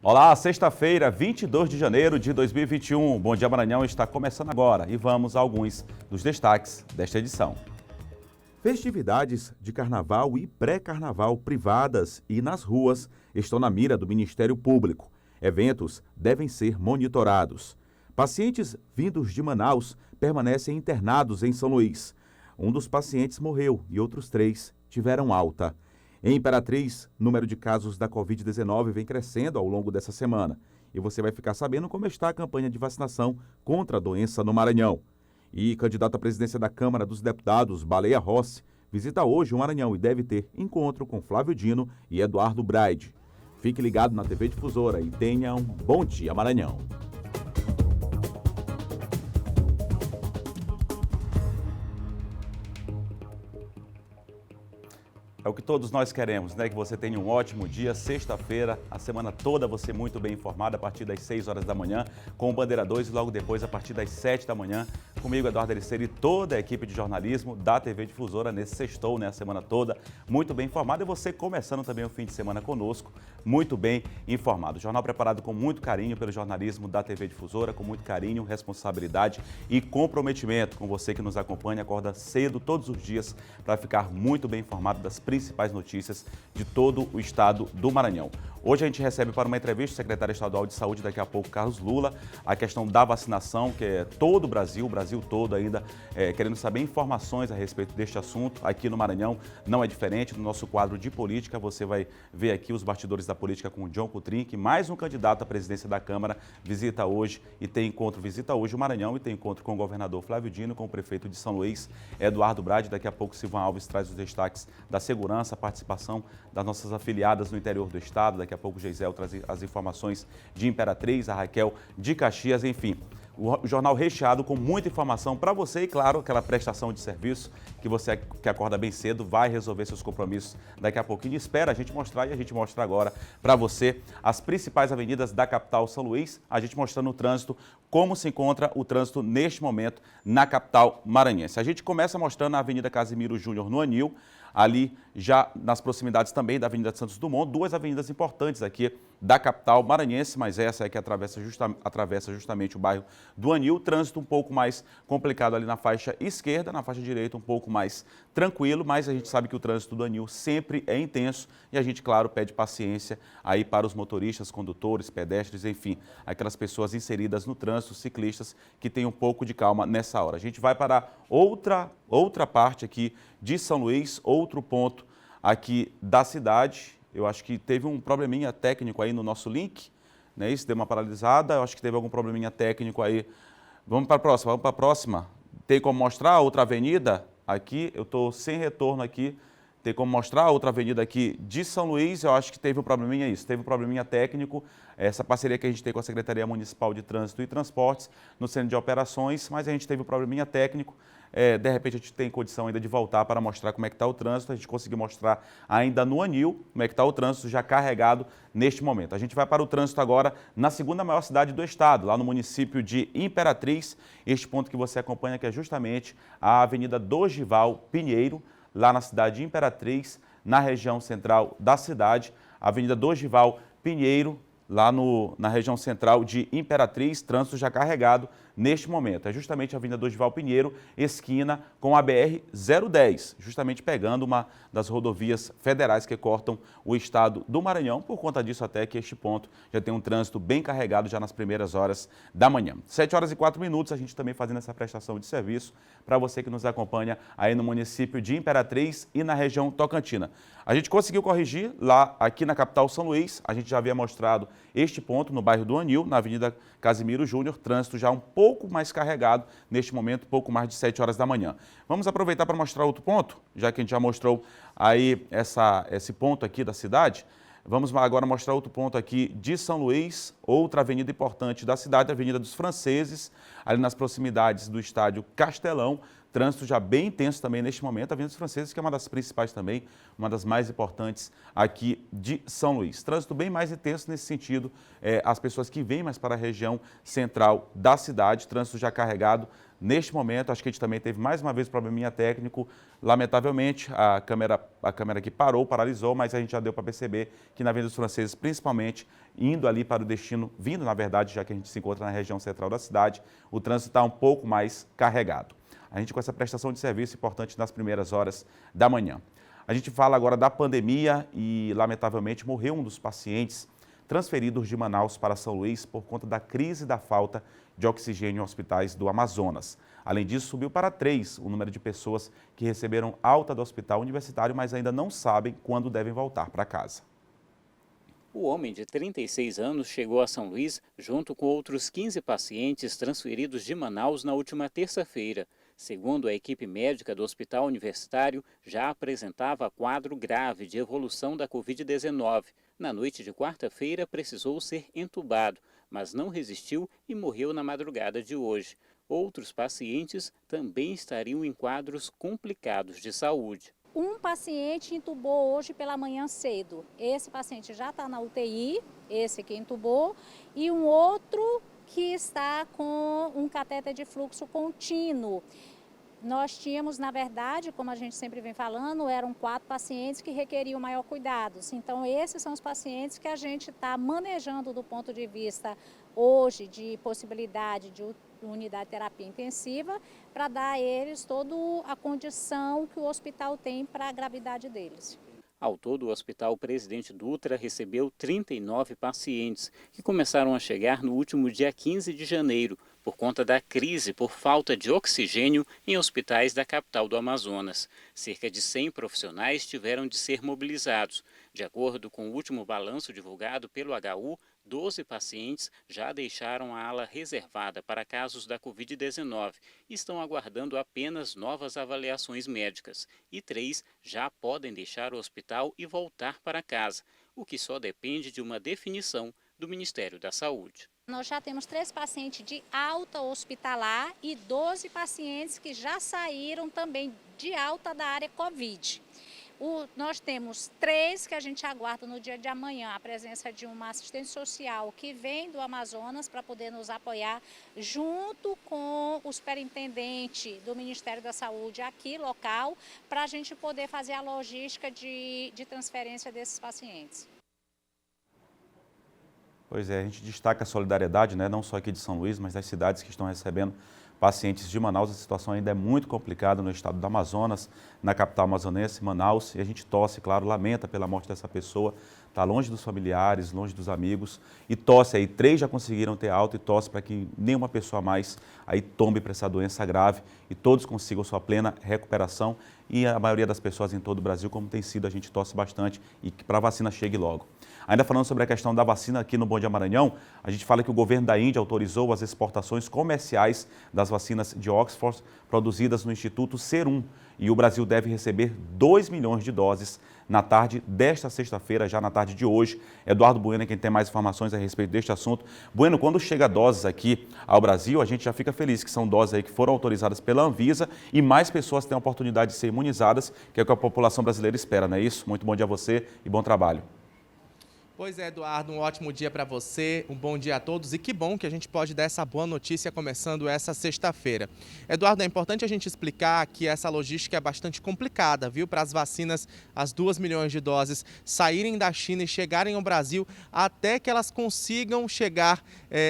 Olá, sexta-feira, 22 de janeiro de 2021. Bom Dia Maranhão está começando agora e vamos a alguns dos destaques desta edição. Festividades de carnaval e pré-carnaval privadas e nas ruas estão na mira do Ministério Público. Eventos devem ser monitorados. Pacientes vindos de Manaus permanecem internados em São Luís. Um dos pacientes morreu e outros 3 tiveram alta. Em Imperatriz, o número de casos da Covid-19 vem crescendo ao longo dessa semana. E você vai ficar sabendo como está a campanha de vacinação contra a doença no Maranhão. E candidato à presidência da Câmara dos Deputados, Baleia Rossi, visita hoje o Maranhão e deve ter encontro com Flávio Dino e Eduardo Braide. Fique ligado na TV Difusora e tenha um bom dia, Maranhão. É o que todos nós queremos, né? Que você tenha um ótimo dia, sexta-feira, a semana toda você muito bem informado a partir das 6 horas da manhã, com o Bandeira 2 e logo depois a partir das 7 da manhã, comigo, Eduardo Ericeira e toda a equipe de jornalismo da TV Difusora nesse sextou, né? A semana toda, muito bem informado e você começando também o fim de semana conosco, muito bem informado. Jornal preparado com muito carinho pelo jornalismo da TV Difusora, com muito carinho, responsabilidade e comprometimento com você que nos acompanha, acorda cedo todos os dias para ficar muito bem informado das principais notícias de todo o estado do Maranhão. Hoje a gente recebe para uma entrevista o secretário estadual de saúde, daqui a pouco, Carlos Lula, a questão da vacinação, que é todo o Brasil todo ainda querendo saber informações a respeito deste assunto. Aqui no Maranhão não é diferente, no nosso quadro de política você vai ver aqui os bastidores da política com o John Coutrin, que mais um candidato à presidência da Câmara visita hoje o Maranhão e tem encontro com o governador Flávio Dino, com o prefeito de São Luís, Eduardo Braide. Daqui a pouco Silvan Alves traz os destaques da segurança, a participação das nossas afiliadas no interior do estado. Daqui a pouco o Geisel traz as informações de Imperatriz, a Raquel de Caxias, enfim. O jornal recheado com muita informação para você e, claro, aquela prestação de serviço que você que acorda bem cedo vai resolver seus compromissos daqui a pouquinho. Espera a gente mostrar e a gente mostra agora para você as principais avenidas da capital São Luís, a gente mostrando o trânsito, como se encontra o trânsito neste momento na capital maranhense. A gente começa mostrando a Avenida Casimiro Júnior no Anil, ali já nas proximidades também da Avenida Santos Dumont, duas avenidas importantes aqui da capital maranhense, mas essa é que atravessa justamente o bairro do Anil. Trânsito um pouco mais complicado ali na faixa esquerda, na faixa direita um pouco mais tranquilo, mas a gente sabe que o trânsito do Anil sempre é intenso e a gente, claro, pede paciência aí para os motoristas, condutores, pedestres, enfim, aquelas pessoas inseridas no trânsito, ciclistas, que tenham um pouco de calma nessa hora. A gente vai para outra parte aqui de São Luís, outro ponto aqui da cidade. Eu acho que teve um probleminha técnico aí no nosso link, né? Isso deu uma paralisada, eu acho que teve algum probleminha técnico aí. Vamos para a próxima. Tem como mostrar a outra avenida aqui? Eu estou sem retorno aqui. Tem como mostrar a outra avenida aqui de São Luís? Eu acho que teve um probleminha teve um probleminha técnico, essa parceria que a gente tem com a Secretaria Municipal de Trânsito e Transportes no Centro de Operações, mas a gente teve um probleminha técnico. De repente a gente tem condição ainda de voltar para mostrar como é que está o trânsito. A gente conseguiu mostrar ainda no Anil como é que está o trânsito já carregado neste momento. A gente vai para o trânsito agora na segunda maior cidade do estado, lá no município de Imperatriz. Este ponto que você acompanha que é justamente a Avenida Dorival Pinheiro, lá na cidade de Imperatriz, na região central da cidade. Avenida Dorival Pinheiro, lá na região central de Imperatriz, trânsito já carregado neste momento. É justamente a Avenida Dorival Pinheiro, esquina com a BR-010, justamente pegando uma das rodovias federais que cortam o estado do Maranhão. Por conta disso, até que este ponto já tem um trânsito bem carregado já nas primeiras horas da manhã. 7 horas e 4 minutos, a gente também fazendo essa prestação de serviço para você que nos acompanha aí no município de Imperatriz e na região Tocantina. A gente conseguiu corrigir lá aqui na capital São Luís, a gente já havia mostrado este ponto no bairro do Anil, na Avenida Casimiro Júnior, trânsito já um pouco mais carregado neste momento, pouco mais de 7 horas da manhã. Vamos aproveitar para mostrar outro ponto, já que a gente já mostrou aí esse ponto aqui da cidade. Vamos agora mostrar outro ponto aqui de São Luís, outra avenida importante da cidade, a Avenida dos Franceses, ali nas proximidades do estádio Castelão. Trânsito já bem intenso também neste momento, a Avenida dos Franceses, que é uma das principais também, uma das mais importantes aqui de São Luís. Trânsito bem mais intenso nesse sentido, as pessoas que vêm mais para a região central da cidade, trânsito já carregado. Neste momento, acho que a gente também teve mais uma vez um probleminha técnico. Lamentavelmente, a câmera aqui paralisou, mas a gente já deu para perceber que na Avenida dos Franceses, principalmente, indo ali para o destino, vindo na verdade, já que a gente se encontra na região central da cidade, o trânsito está um pouco mais carregado. A gente com essa prestação de serviço importante nas primeiras horas da manhã. A gente fala agora da pandemia e, lamentavelmente, morreu um dos pacientes transferidos de Manaus para São Luís por conta da crise da falta de oxigênio em hospitais do Amazonas. Além disso, subiu para 3 o número de pessoas que receberam alta do hospital universitário, mas ainda não sabem quando devem voltar para casa. O homem de 36 anos chegou a São Luís junto com outros 15 pacientes transferidos de Manaus na última terça-feira. Segundo a equipe médica do Hospital Universitário, já apresentava quadro grave de evolução da Covid-19. Na noite de quarta-feira, precisou ser entubado, mas não resistiu e morreu na madrugada de hoje. Outros pacientes também estariam em quadros complicados de saúde. Um paciente entubou hoje pela manhã cedo. Esse paciente já está na UTI, esse que entubou, e um outro que está com um catéter de fluxo contínuo. Nós tínhamos, na verdade, como a gente sempre vem falando, eram 4 pacientes que requeriam maior cuidados. Então, esses são os pacientes que a gente está manejando do ponto de vista hoje de possibilidade de unidade de terapia intensiva para dar a eles toda a condição que o hospital tem para a gravidade deles. Ao todo, o Hospital Presidente Dutra recebeu 39 pacientes que começaram a chegar no último dia 15 de janeiro, por conta da crise por falta de oxigênio em hospitais da capital do Amazonas. Cerca de 100 profissionais tiveram de ser mobilizados. De acordo com o último balanço divulgado pelo HU, 12 pacientes já deixaram a ala reservada para casos da Covid-19 e estão aguardando apenas novas avaliações médicas. E 3 já podem deixar o hospital e voltar para casa, o que só depende de uma definição do Ministério da Saúde. Nós já temos 3 pacientes de alta hospitalar e 12 pacientes que já saíram também de alta da área Covid. Nós temos 3 que a gente aguarda no dia de amanhã, a presença de uma assistente social que vem do Amazonas para poder nos apoiar, junto com o superintendente do Ministério da Saúde aqui, local, para a gente poder fazer a logística de transferência desses pacientes. Pois é, a gente destaca a solidariedade, né, não só aqui de São Luís, mas das cidades que estão recebendo pacientes de Manaus. A situação ainda é muito complicada no estado do Amazonas, na capital amazonense, Manaus, e a gente torce, claro, lamenta pela morte dessa pessoa, está longe dos familiares, longe dos amigos, e torce aí, 3 já conseguiram ter alta e torce para que nenhuma pessoa mais aí tombe para essa doença grave e todos consigam sua plena recuperação, e a maioria das pessoas em todo o Brasil, como tem sido, a gente torce bastante e que para a vacina chegue logo. Ainda falando sobre a questão da vacina aqui no Bom Dia Maranhão, a gente fala que o governo da Índia autorizou as exportações comerciais das vacinas de Oxford produzidas no Instituto Serum, e o Brasil deve receber 2 milhões de doses na tarde desta sexta-feira, já na tarde de hoje. Eduardo Bueno é quem tem mais informações a respeito deste assunto. Bueno, quando chega doses aqui ao Brasil, a gente já fica feliz que são doses aí que foram autorizadas pela Anvisa e mais pessoas têm a oportunidade de ser imunizadas, que é o que a população brasileira espera, não é isso? Muito bom dia a você e bom trabalho. Pois é, Eduardo, um ótimo dia para você, um bom dia a todos e que bom que a gente pode dar essa boa notícia começando essa sexta-feira. Eduardo, é importante a gente explicar que essa logística é bastante complicada, viu? Para as vacinas, as 2 milhões de doses saírem da China e chegarem ao Brasil até que elas consigam chegar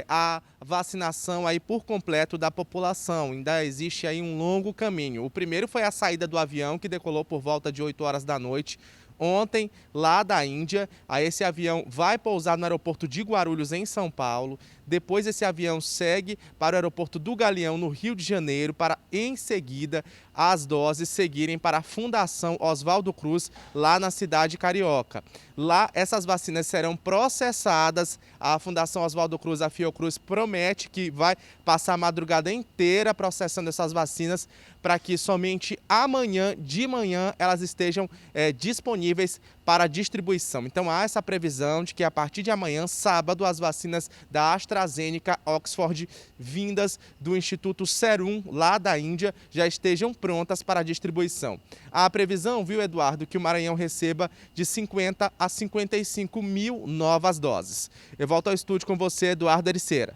à vacinação aí por completo da população. Ainda existe aí um longo caminho. O primeiro foi a saída do avião, que decolou por volta de 8 horas da noite. Ontem, lá da Índia, esse avião vai pousar no aeroporto de Guarulhos, em São Paulo. Depois esse avião segue para o aeroporto do Galeão, no Rio de Janeiro, para em seguida as doses seguirem para a Fundação Oswaldo Cruz, lá na cidade carioca. Lá, essas vacinas serão processadas. A Fundação Oswaldo Cruz, a Fiocruz, promete que vai passar a madrugada inteira processando essas vacinas para que somente amanhã, de manhã, elas estejam disponíveis para distribuição. Então, há essa previsão de que a partir de amanhã, sábado, as vacinas da AstraZeneca Oxford, vindas do Instituto Serum, lá da Índia, já estejam prontas para distribuição. A previsão, viu, Eduardo, que o Maranhão receba de 50 a 55 mil novas doses. Eu volto ao estúdio com você, Eduardo Ericeira.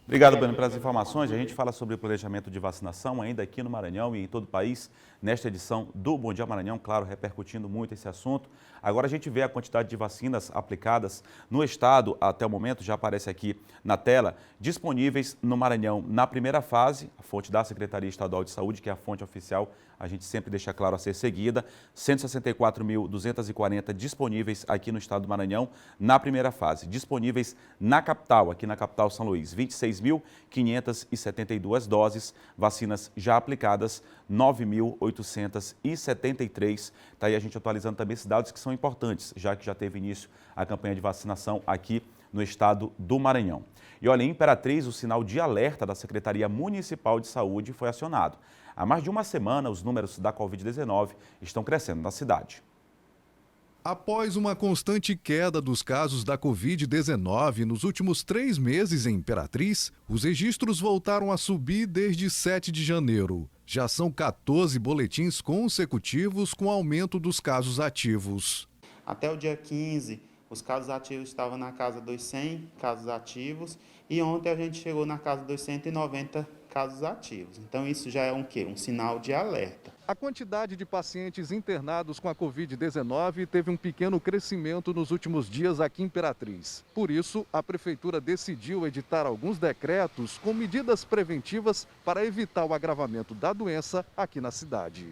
Obrigado, Bruno, pelas informações. A gente fala sobre o planejamento de vacinação ainda aqui no Maranhão e em todo o país, nesta edição do Bom Dia Maranhão, claro, repercutindo muito esse assunto. Agora a gente vê a quantidade de vacinas aplicadas no estado, até o momento, já aparece aqui na tela, disponíveis no Maranhão na primeira fase, a fonte da Secretaria Estadual de Saúde, que é a fonte oficial, a gente sempre deixa claro a ser seguida, 164.240 disponíveis aqui no estado do Maranhão na primeira fase, disponíveis na capital, aqui na capital São Luís, 26.572 doses, vacinas já aplicadas, 9.873. Está aí a gente atualizando também esses dados que são importantes, já que já teve início a campanha de vacinação aqui no estado do Maranhão. E olha, em Imperatriz, o sinal de alerta da Secretaria Municipal de Saúde foi acionado. Há mais de uma semana, os números da Covid-19 estão crescendo na cidade. Após uma constante queda dos casos da Covid-19 nos últimos 3 meses em Imperatriz, os registros voltaram a subir desde 7 de janeiro. Já são 14 boletins consecutivos com aumento dos casos ativos. Até o dia 15, os casos ativos estavam na casa dos 100 casos ativos e ontem a gente chegou na casa dos 190 casos ativos. Então isso já é um quê? Um sinal de alerta. A quantidade de pacientes internados com a Covid-19 teve um pequeno crescimento nos últimos dias aqui em Imperatriz. Por isso, a Prefeitura decidiu editar alguns decretos com medidas preventivas para evitar o agravamento da doença aqui na cidade.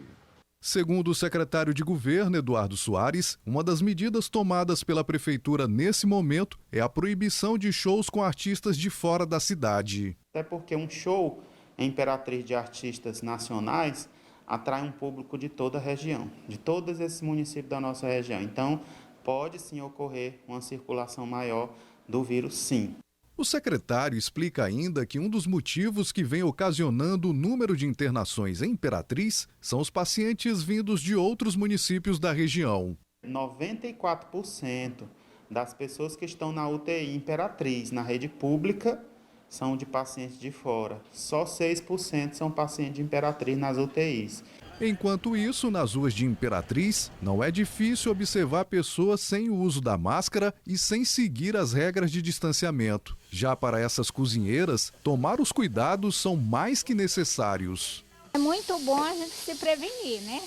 Segundo o secretário de Governo, Eduardo Soares, uma das medidas tomadas pela Prefeitura nesse momento é a proibição de shows com artistas de fora da cidade. Até porque um show em Imperatriz de artistas nacionais atrai um público de toda a região, de todos esses municípios da nossa região. Então, pode sim ocorrer uma circulação maior do vírus, sim. O secretário explica ainda que um dos motivos que vem ocasionando o número de internações em Imperatriz são os pacientes vindos de outros municípios da região. 94% das pessoas que estão na UTI Imperatriz, na rede pública, são de pacientes de fora. Só 6% são pacientes de Imperatriz nas UTIs. Enquanto isso, nas ruas de Imperatriz, não é difícil observar pessoas sem o uso da máscara e sem seguir as regras de distanciamento. Já para essas cozinheiras, tomar os cuidados são mais que necessários. É muito bom a gente se prevenir, né?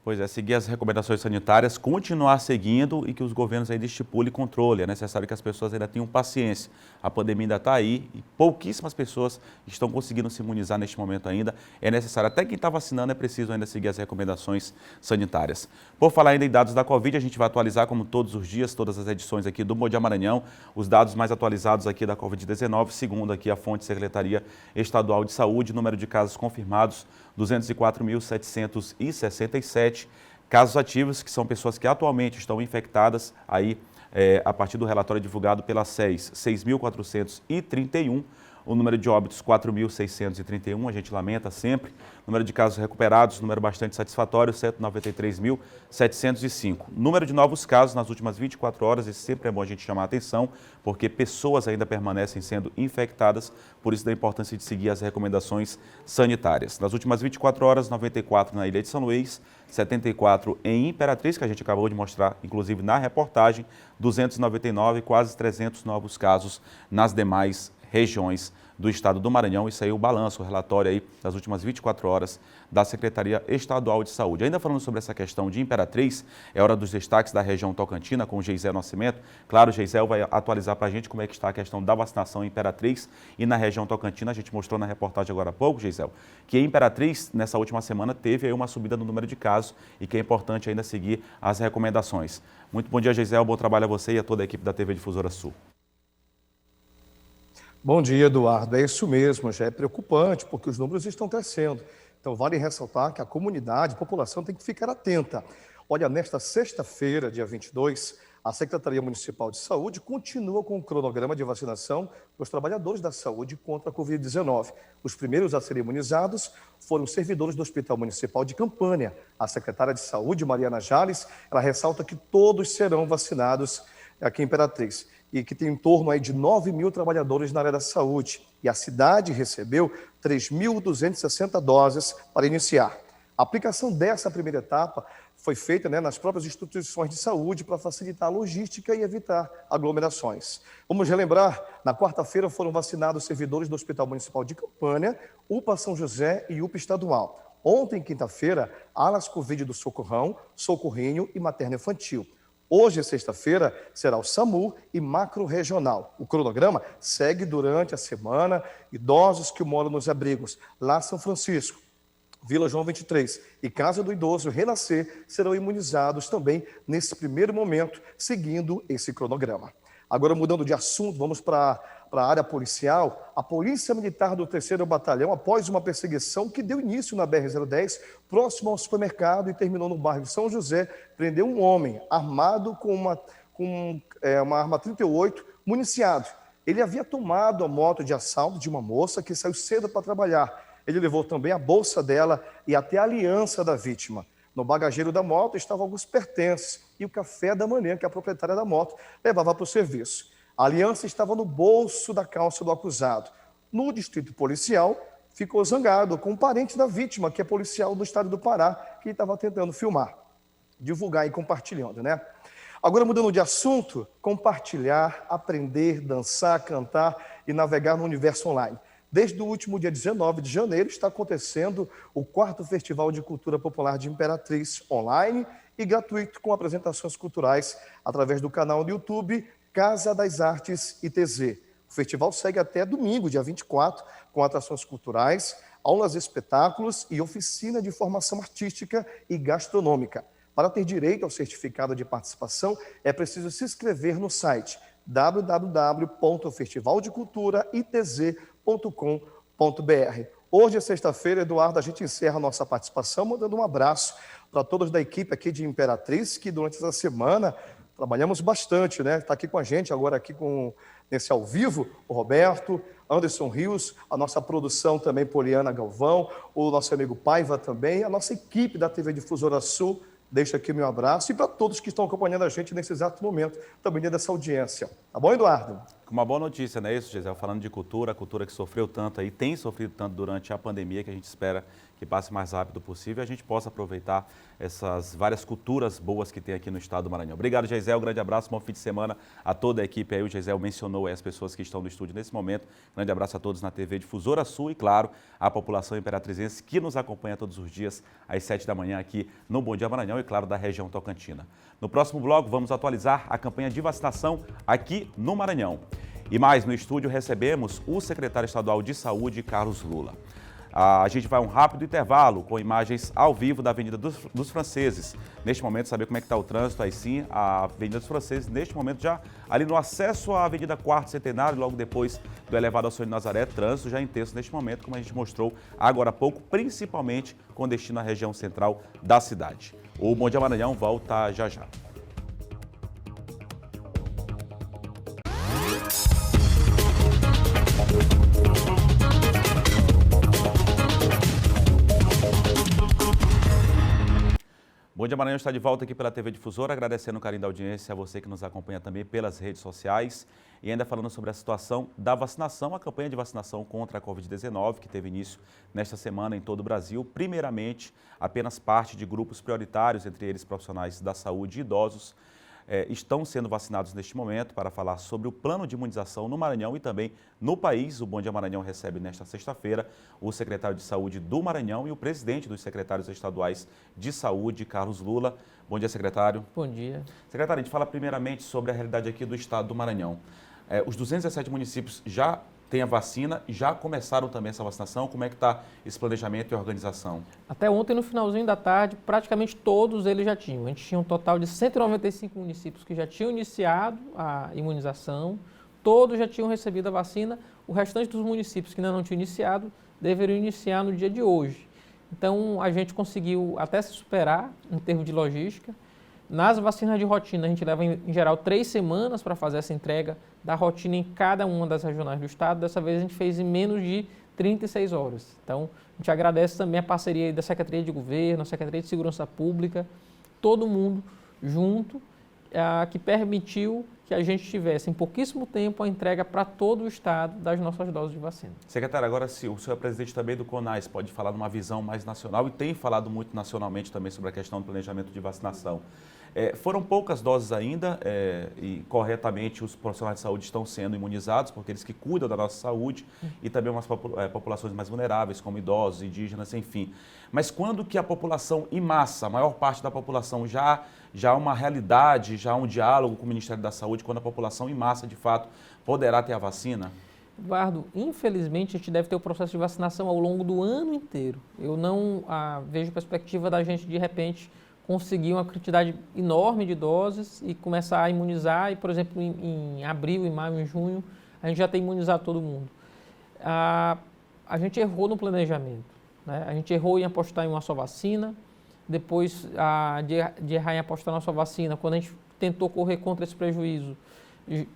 Pois é, seguir as recomendações sanitárias, continuar seguindo e que os governos ainda estipulem controle. É necessário que as pessoas ainda tenham paciência. A pandemia ainda está aí e pouquíssimas pessoas estão conseguindo se imunizar neste momento ainda. É necessário, até quem está vacinando é preciso ainda seguir as recomendações sanitárias. Por falar ainda em dados da Covid, a gente vai atualizar, como todos os dias, todas as edições aqui do Bom Dia Maranhão, os dados mais atualizados aqui da Covid-19, segundo aqui a fonte Secretaria Estadual de Saúde, número de casos confirmados, 204.767, casos ativos, que são pessoas que atualmente estão infectadas, aí a partir do relatório divulgado pela SES, 6.431, o número de óbitos 4.631, a gente lamenta sempre, número de casos recuperados, número bastante satisfatório, 193.705. Número de novos casos nas últimas 24 horas, isso sempre é bom a gente chamar a atenção, porque pessoas ainda permanecem sendo infectadas, por isso da importância de seguir as recomendações sanitárias. Nas últimas 24 horas, 94 na Ilha de São Luís, 74 em Imperatriz, que a gente acabou de mostrar, inclusive na reportagem, 299, quase 300 novos casos nas demais regiões do estado do Maranhão. Isso aí é o balanço, o relatório aí das últimas 24 horas da Secretaria Estadual de Saúde. Ainda falando sobre essa questão de Imperatriz, é hora dos destaques da região Tocantina com o Geisel Nascimento. Claro, o Geisel vai atualizar para a gente como é que está a questão da vacinação em Imperatriz e na região Tocantina. A gente mostrou na reportagem agora há pouco, Geisel, que em Imperatriz, nessa última semana, teve aí uma subida no número de casos e que é importante ainda seguir as recomendações. Muito bom dia, Geisel. Bom trabalho a você e a toda a equipe da TV Difusora Sul. Bom dia, Eduardo. É isso mesmo, já é preocupante, porque os números estão crescendo. Então, vale ressaltar que a comunidade, a população tem que ficar atenta. Olha, nesta sexta-feira, dia 22, a Secretaria Municipal de Saúde continua com o cronograma de vacinação dos trabalhadores da saúde contra a Covid-19. Os primeiros a serem imunizados foram os servidores do Hospital Municipal de Campanha. A secretária de Saúde, Mariana Jales, ela ressalta que todos serão vacinados aqui em Imperatriz e que tem em torno aí de 9 mil trabalhadores na área da saúde. E a cidade recebeu 3.260 doses para iniciar. A aplicação dessa primeira etapa foi feita nas próprias instituições de saúde para facilitar a logística e evitar aglomerações. Vamos relembrar, na quarta-feira foram vacinados servidores do Hospital Municipal de Campanha, UPA São José e UPA Estadual. Ontem, quinta-feira, alas Covid do Socorrão, Socorrinho e Materno Infantil. Hoje, sexta-feira, será o SAMU e Macro Regional. O cronograma segue durante a semana. Idosos que moram nos abrigos lá São Francisco, Vila João 23 e Casa do Idoso Renascer serão imunizados também nesse primeiro momento, seguindo esse cronograma. Agora, mudando de assunto, vamos para a área policial. A Polícia Militar do 3º Batalhão, após uma perseguição que deu início na BR-010, próximo ao supermercado e terminou no bairro São José, prendeu um homem armado com uma arma 38, municiado. Ele havia tomado a moto de assalto de uma moça que saiu cedo para trabalhar. Ele levou também a bolsa dela e até a aliança da vítima. No bagageiro da moto estavam alguns pertences e o café da manhã que a proprietária da moto levava para o serviço. A aliança estava no bolso da calça do acusado. No distrito policial, ficou zangado com um parente da vítima, que é policial do estado do Pará, que estava tentando filmar, divulgar e compartilhando, Agora, mudando de assunto, compartilhar, aprender, dançar, cantar e navegar no universo online. Desde o último dia 19 de janeiro está acontecendo o 4º Festival de Cultura Popular de Imperatriz, online e gratuito, com apresentações culturais através do canal do YouTube Casa das Artes ITZ. O festival segue até domingo, dia 24, com atrações culturais, aulas, espetáculos e oficina de formação artística e gastronômica. Para ter direito ao certificado de participação, é preciso se inscrever no site www.festivaldeculturaitz.com.br. Hoje é sexta-feira, Eduardo, a gente encerra a nossa participação mandando um abraço para todos da equipe aqui de Imperatriz, que durante essa semana trabalhamos bastante, Está aqui com a gente agora aqui nesse ao vivo, o Roberto, Anderson Rios, a nossa produção também, Poliana Galvão, o nosso amigo Paiva também, a nossa equipe da TV Difusora Sul. Deixo aqui o meu abraço e para todos que estão acompanhando a gente nesse exato momento, também dessa audiência. Tá bom, Eduardo? Uma boa notícia, não é isso, Gisele? Falando de cultura, a cultura que sofreu tanto aí, tem sofrido tanto durante a pandemia, que a gente espera que passe o mais rápido possível e a gente possa aproveitar essas várias culturas boas que tem aqui no estado do Maranhão. Obrigado, Gisele, um grande abraço, bom fim de semana a toda a equipe aí. O Gisele mencionou aí as pessoas que estão no estúdio nesse momento. Grande abraço a todos na TV Difusora Sul e, claro, a população imperatrizense que nos acompanha todos os dias às 7 da manhã aqui no Bom Dia Maranhão e, claro, da região Tocantina. No próximo bloco, vamos atualizar a campanha de vacinação aqui no Maranhão. E mais, no estúdio recebemos o secretário estadual de Saúde, Carlos Lula. A gente vai a um rápido intervalo com imagens ao vivo da Avenida dos Franceses. Neste momento, saber como é que está o trânsito, aí sim, a Avenida dos Franceses, neste momento já ali no acesso à Avenida 4º Centenário, logo depois do elevado Alceu de Nazaré, trânsito já intenso neste momento, como a gente mostrou agora há pouco, principalmente com destino à região central da cidade. O Bom Dia Maranhão volta já já. Bom Dia Maranhão está de volta aqui pela TV Difusora, agradecendo o carinho da audiência a você que nos acompanha também pelas redes sociais e ainda falando sobre a situação da vacinação, a campanha de vacinação contra a Covid-19 que teve início nesta semana em todo o Brasil. Primeiramente, apenas parte de grupos prioritários, entre eles profissionais da saúde e idosos, estão sendo vacinados neste momento. Para falar sobre o plano de imunização no Maranhão e também no país, o Bom Dia Maranhão recebe nesta sexta-feira o secretário de Saúde do Maranhão e o presidente dos secretários estaduais de Saúde, Carlos Lula. Bom dia, secretário. Bom dia. Secretário, a gente fala primeiramente sobre a realidade aqui do estado do Maranhão. Os 217 municípios já têm a vacina, já começaram também essa vacinação. Como é que está esse planejamento e organização? Até ontem, no finalzinho da tarde, praticamente todos eles já tinham. A gente tinha um total de 195 municípios que já tinham iniciado a imunização, todos já tinham recebido a vacina. O restante dos municípios que ainda não tinham iniciado deveriam iniciar no dia de hoje. Então, a gente conseguiu até se superar em termos de logística. Nas vacinas de rotina, a gente leva, em geral, 3 semanas para fazer essa entrega da rotina em cada uma das regionais do estado. Dessa vez, a gente fez em menos de 36 horas. Então, a gente agradece também a parceria da Secretaria de Governo, a Secretaria de Segurança Pública, todo mundo junto, que permitiu que a gente tivesse em pouquíssimo tempo a entrega para todo o estado das nossas doses de vacina. Secretário, agora se o senhor é presidente também do CONAS, pode falar numa visão mais nacional e tem falado muito nacionalmente também sobre a questão do planejamento de vacinação. Foram poucas doses ainda e corretamente os profissionais de saúde estão sendo imunizados, porque eles que cuidam da nossa saúde e também umas populações mais vulneráveis, como idosos, indígenas, enfim. Mas quando que a população em massa, a maior parte da população já há uma realidade, já há um diálogo com o Ministério da Saúde, quando a população em massa, de fato, poderá ter a vacina? Eduardo, infelizmente a gente deve ter o processo de vacinação ao longo do ano inteiro. Eu não vejo perspectiva da gente, de repente, conseguir uma quantidade enorme de doses e começar a imunizar, e, por exemplo, em abril, em maio, em junho, a gente já tem imunizado todo mundo. A gente errou no planejamento, né? A gente errou em apostar em uma só vacina, depois de errar em apostar na só vacina, quando a gente tentou correr contra esse prejuízo,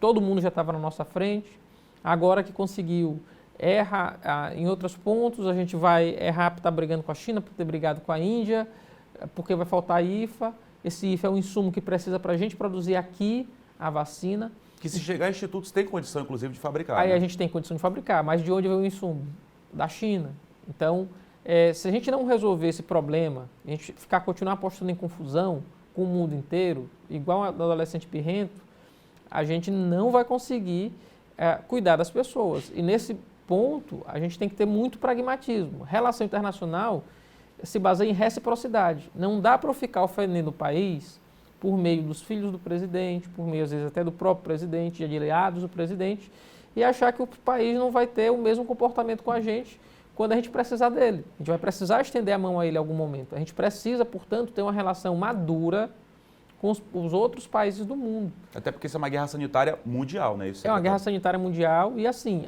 todo mundo já estava na nossa frente. Agora que conseguiu, erra em outros pontos, a gente vai errar por estar brigando com a China, por ter brigado com a Índia, porque vai faltar IFA. Esse IFA é um insumo que precisa para a gente produzir aqui a vacina. Que se chegar a institutos tem condição, inclusive, de fabricar. Aí né? a gente tem condição de fabricar, mas de onde vem o insumo? Da China. Então, se a gente não resolver esse problema, a gente continuar apostando em confusão com o mundo inteiro, igual um adolescente pirrento, a gente não vai conseguir cuidar das pessoas. E nesse ponto, a gente tem que ter muito pragmatismo. Relação internacional se baseia em reciprocidade. Não dá para eu ficar ofendendo o país por meio dos filhos do presidente, por meio, às vezes, até do próprio presidente, de aliados do presidente, e achar que o país não vai ter o mesmo comportamento com a gente quando a gente precisar dele. A gente vai precisar estender a mão a ele em algum momento. A gente precisa, portanto, ter uma relação madura com os outros países do mundo. Até porque isso é uma guerra sanitária mundial, né? Isso é uma guerra sanitária mundial e, assim,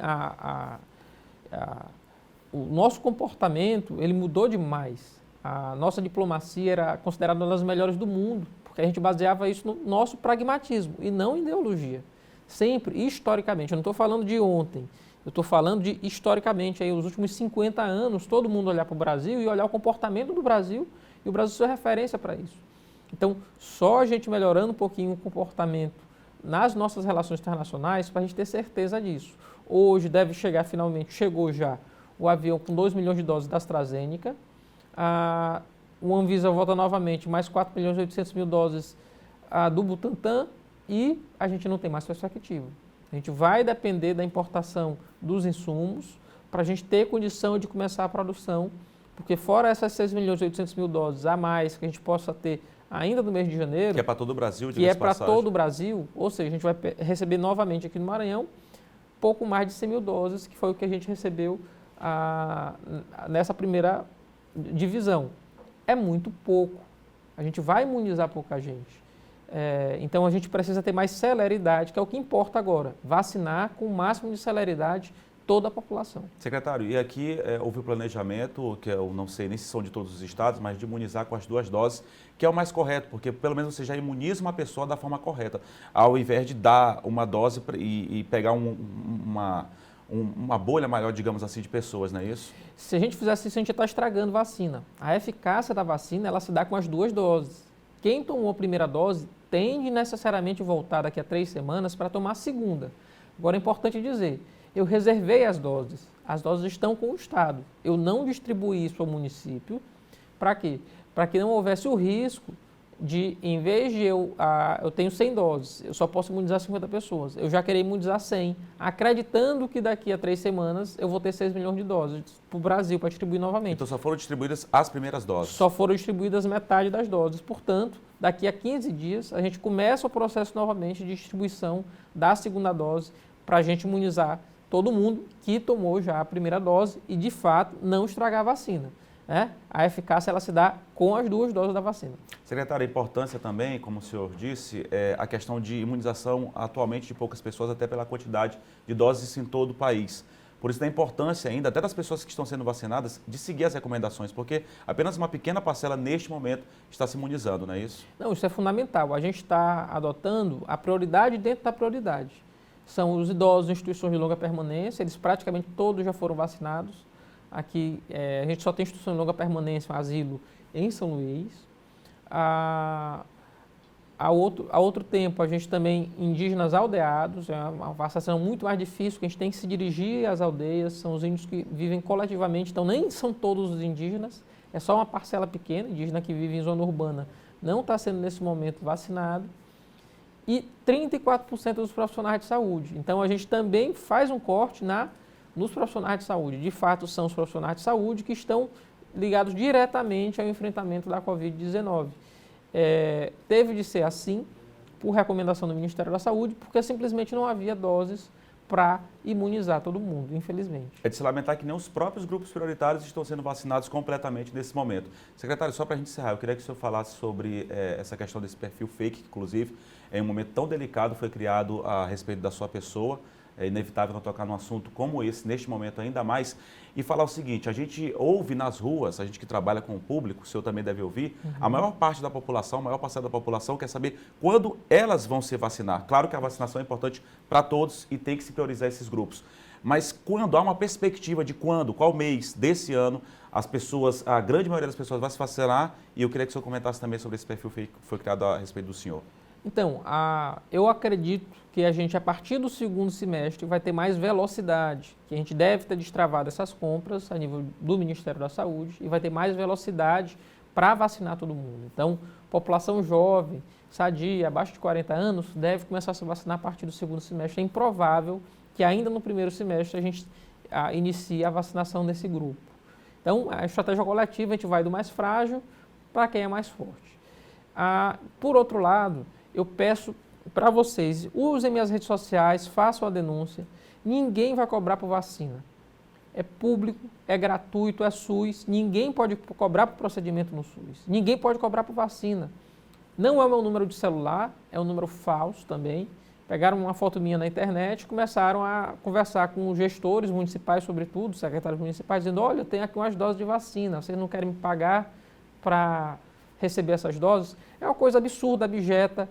o nosso comportamento, ele mudou demais. A nossa diplomacia era considerada uma das melhores do mundo, porque a gente baseava isso no nosso pragmatismo e não em ideologia. Sempre, historicamente. Eu não estou falando de ontem, eu estou falando de historicamente, aí, os últimos 50 anos, todo mundo olhar para o Brasil e olhar o comportamento do Brasil, e o Brasil é referência para isso. Então, só a gente melhorando um pouquinho o comportamento nas nossas relações internacionais para a gente ter certeza disso. Hoje deve chegar, finalmente, chegou já o avião com 2 milhões de doses da AstraZeneca, o Anvisa volta novamente, mais 4 milhões e 800 mil doses do Butantan, e a gente não tem mais perspectiva. A gente vai depender da importação dos insumos para a gente ter condição de começar a produção, porque fora essas 6 milhões e 800 mil doses a mais que a gente possa ter ainda no mês de janeiro, que é para todo o Brasil, que é para todo o Brasil, ou seja, a gente vai receber novamente aqui no Maranhão pouco mais de 100 mil doses, que foi o que a gente recebeu nessa primeira divisão. É muito pouco. A gente vai imunizar pouca gente. Então, a gente precisa ter mais celeridade, que é o que importa agora. Vacinar com o máximo de celeridade toda a população. Secretário, e aqui houve o planejamento, que eu não sei nem se são de todos os estados, mas de imunizar com as 2 doses, que é o mais correto, porque pelo menos você já imuniza uma pessoa da forma correta, ao invés de dar uma dose e pegar uma bolha maior, digamos assim, de pessoas, não é isso? Se a gente fizesse isso, a gente ia estar estragando vacina. A eficácia da vacina, ela se dá com as 2 doses. Quem tomou a primeira dose tende necessariamente voltar daqui a 3 semanas para tomar a segunda. Agora, é importante dizer, eu reservei as doses estão com o Estado. Eu não distribuí isso ao município. Para quê? Para que não houvesse o risco de, em vez de eu tenho 100 doses, eu só posso imunizar 50 pessoas. Eu já queria imunizar 100, acreditando que daqui a 3 semanas eu vou ter 6 milhões de doses para o Brasil, para distribuir novamente. Então só foram distribuídas as primeiras doses? Só foram distribuídas metade das doses. Portanto, daqui a 15 dias, a gente começa o processo novamente de distribuição da segunda dose para a gente imunizar todo mundo que tomou já a primeira dose e, de fato, não estragar a vacina. A eficácia ela se dá com as 2 doses da vacina. Secretário, a importância também, como o senhor disse, é a questão de imunização atualmente de poucas pessoas, até pela quantidade de doses em todo o país. Por isso da importância ainda, até das pessoas que estão sendo vacinadas, de seguir as recomendações, porque apenas uma pequena parcela neste momento está se imunizando, não é isso? Não, isso é fundamental. A gente está adotando a prioridade dentro da prioridade. São os idosos em instituições de longa permanência, eles praticamente todos já foram vacinados. Aqui a gente só tem instituição de longa permanência, um asilo em São Luís. A outro tempo, a gente também indígenas aldeados, é uma vacinação muito mais difícil, que a gente tem que se dirigir às aldeias, são os índios que vivem coletivamente, então nem são todos os indígenas, é só uma parcela pequena, indígena que vive em zona urbana, não está sendo nesse momento vacinado, e 34% dos profissionais de saúde. Então a gente também faz um corte nos profissionais de saúde, de fato são os profissionais de saúde que estão ligados diretamente ao enfrentamento da Covid-19. Teve de ser assim, por recomendação do Ministério da Saúde, porque simplesmente não havia doses para imunizar todo mundo, infelizmente. É de se lamentar que nem os próprios grupos prioritários estão sendo vacinados completamente nesse momento. Secretário, só para a gente encerrar, eu queria que o senhor falasse sobre essa questão desse perfil fake, que inclusive em um momento tão delicado foi criado a respeito da sua pessoa. É inevitável não tocar num assunto como esse, neste momento ainda mais, e falar o seguinte, a gente ouve nas ruas, a gente que trabalha com o público, o senhor também deve ouvir, a maior parte da população, a maior parcela da população quer saber quando elas vão se vacinar. Claro que a vacinação é importante para todos e tem que se priorizar esses grupos. Mas quando há uma perspectiva de qual mês desse ano, as pessoas, a grande maioria das pessoas vai se vacinar, e eu queria que o senhor comentasse também sobre esse perfil fake que foi criado a respeito do senhor. Então, eu acredito que a gente, a partir do segundo semestre, vai ter mais velocidade, que a gente deve ter destravado essas compras a nível do Ministério da Saúde e vai ter mais velocidade para vacinar todo mundo. Então, população jovem, sadia, abaixo de 40 anos, deve começar a se vacinar a partir do segundo semestre. É improvável que ainda no primeiro semestre a gente inicie a vacinação desse grupo. Então, a estratégia coletiva, a gente vai do mais frágil para quem é mais forte. Por outro lado, eu peço para vocês, usem minhas redes sociais, façam a denúncia. Ninguém vai cobrar por vacina. É público, é gratuito, é SUS. Ninguém pode cobrar por procedimento no SUS. Ninguém pode cobrar por vacina. Não é o meu número de celular, é um número falso também. Pegaram uma foto minha na internet e começaram a conversar com os gestores municipais, sobretudo, secretários municipais, dizendo, olha, eu tenho aqui umas doses de vacina, vocês não querem me pagar para receber essas doses? É uma coisa absurda, abjeta.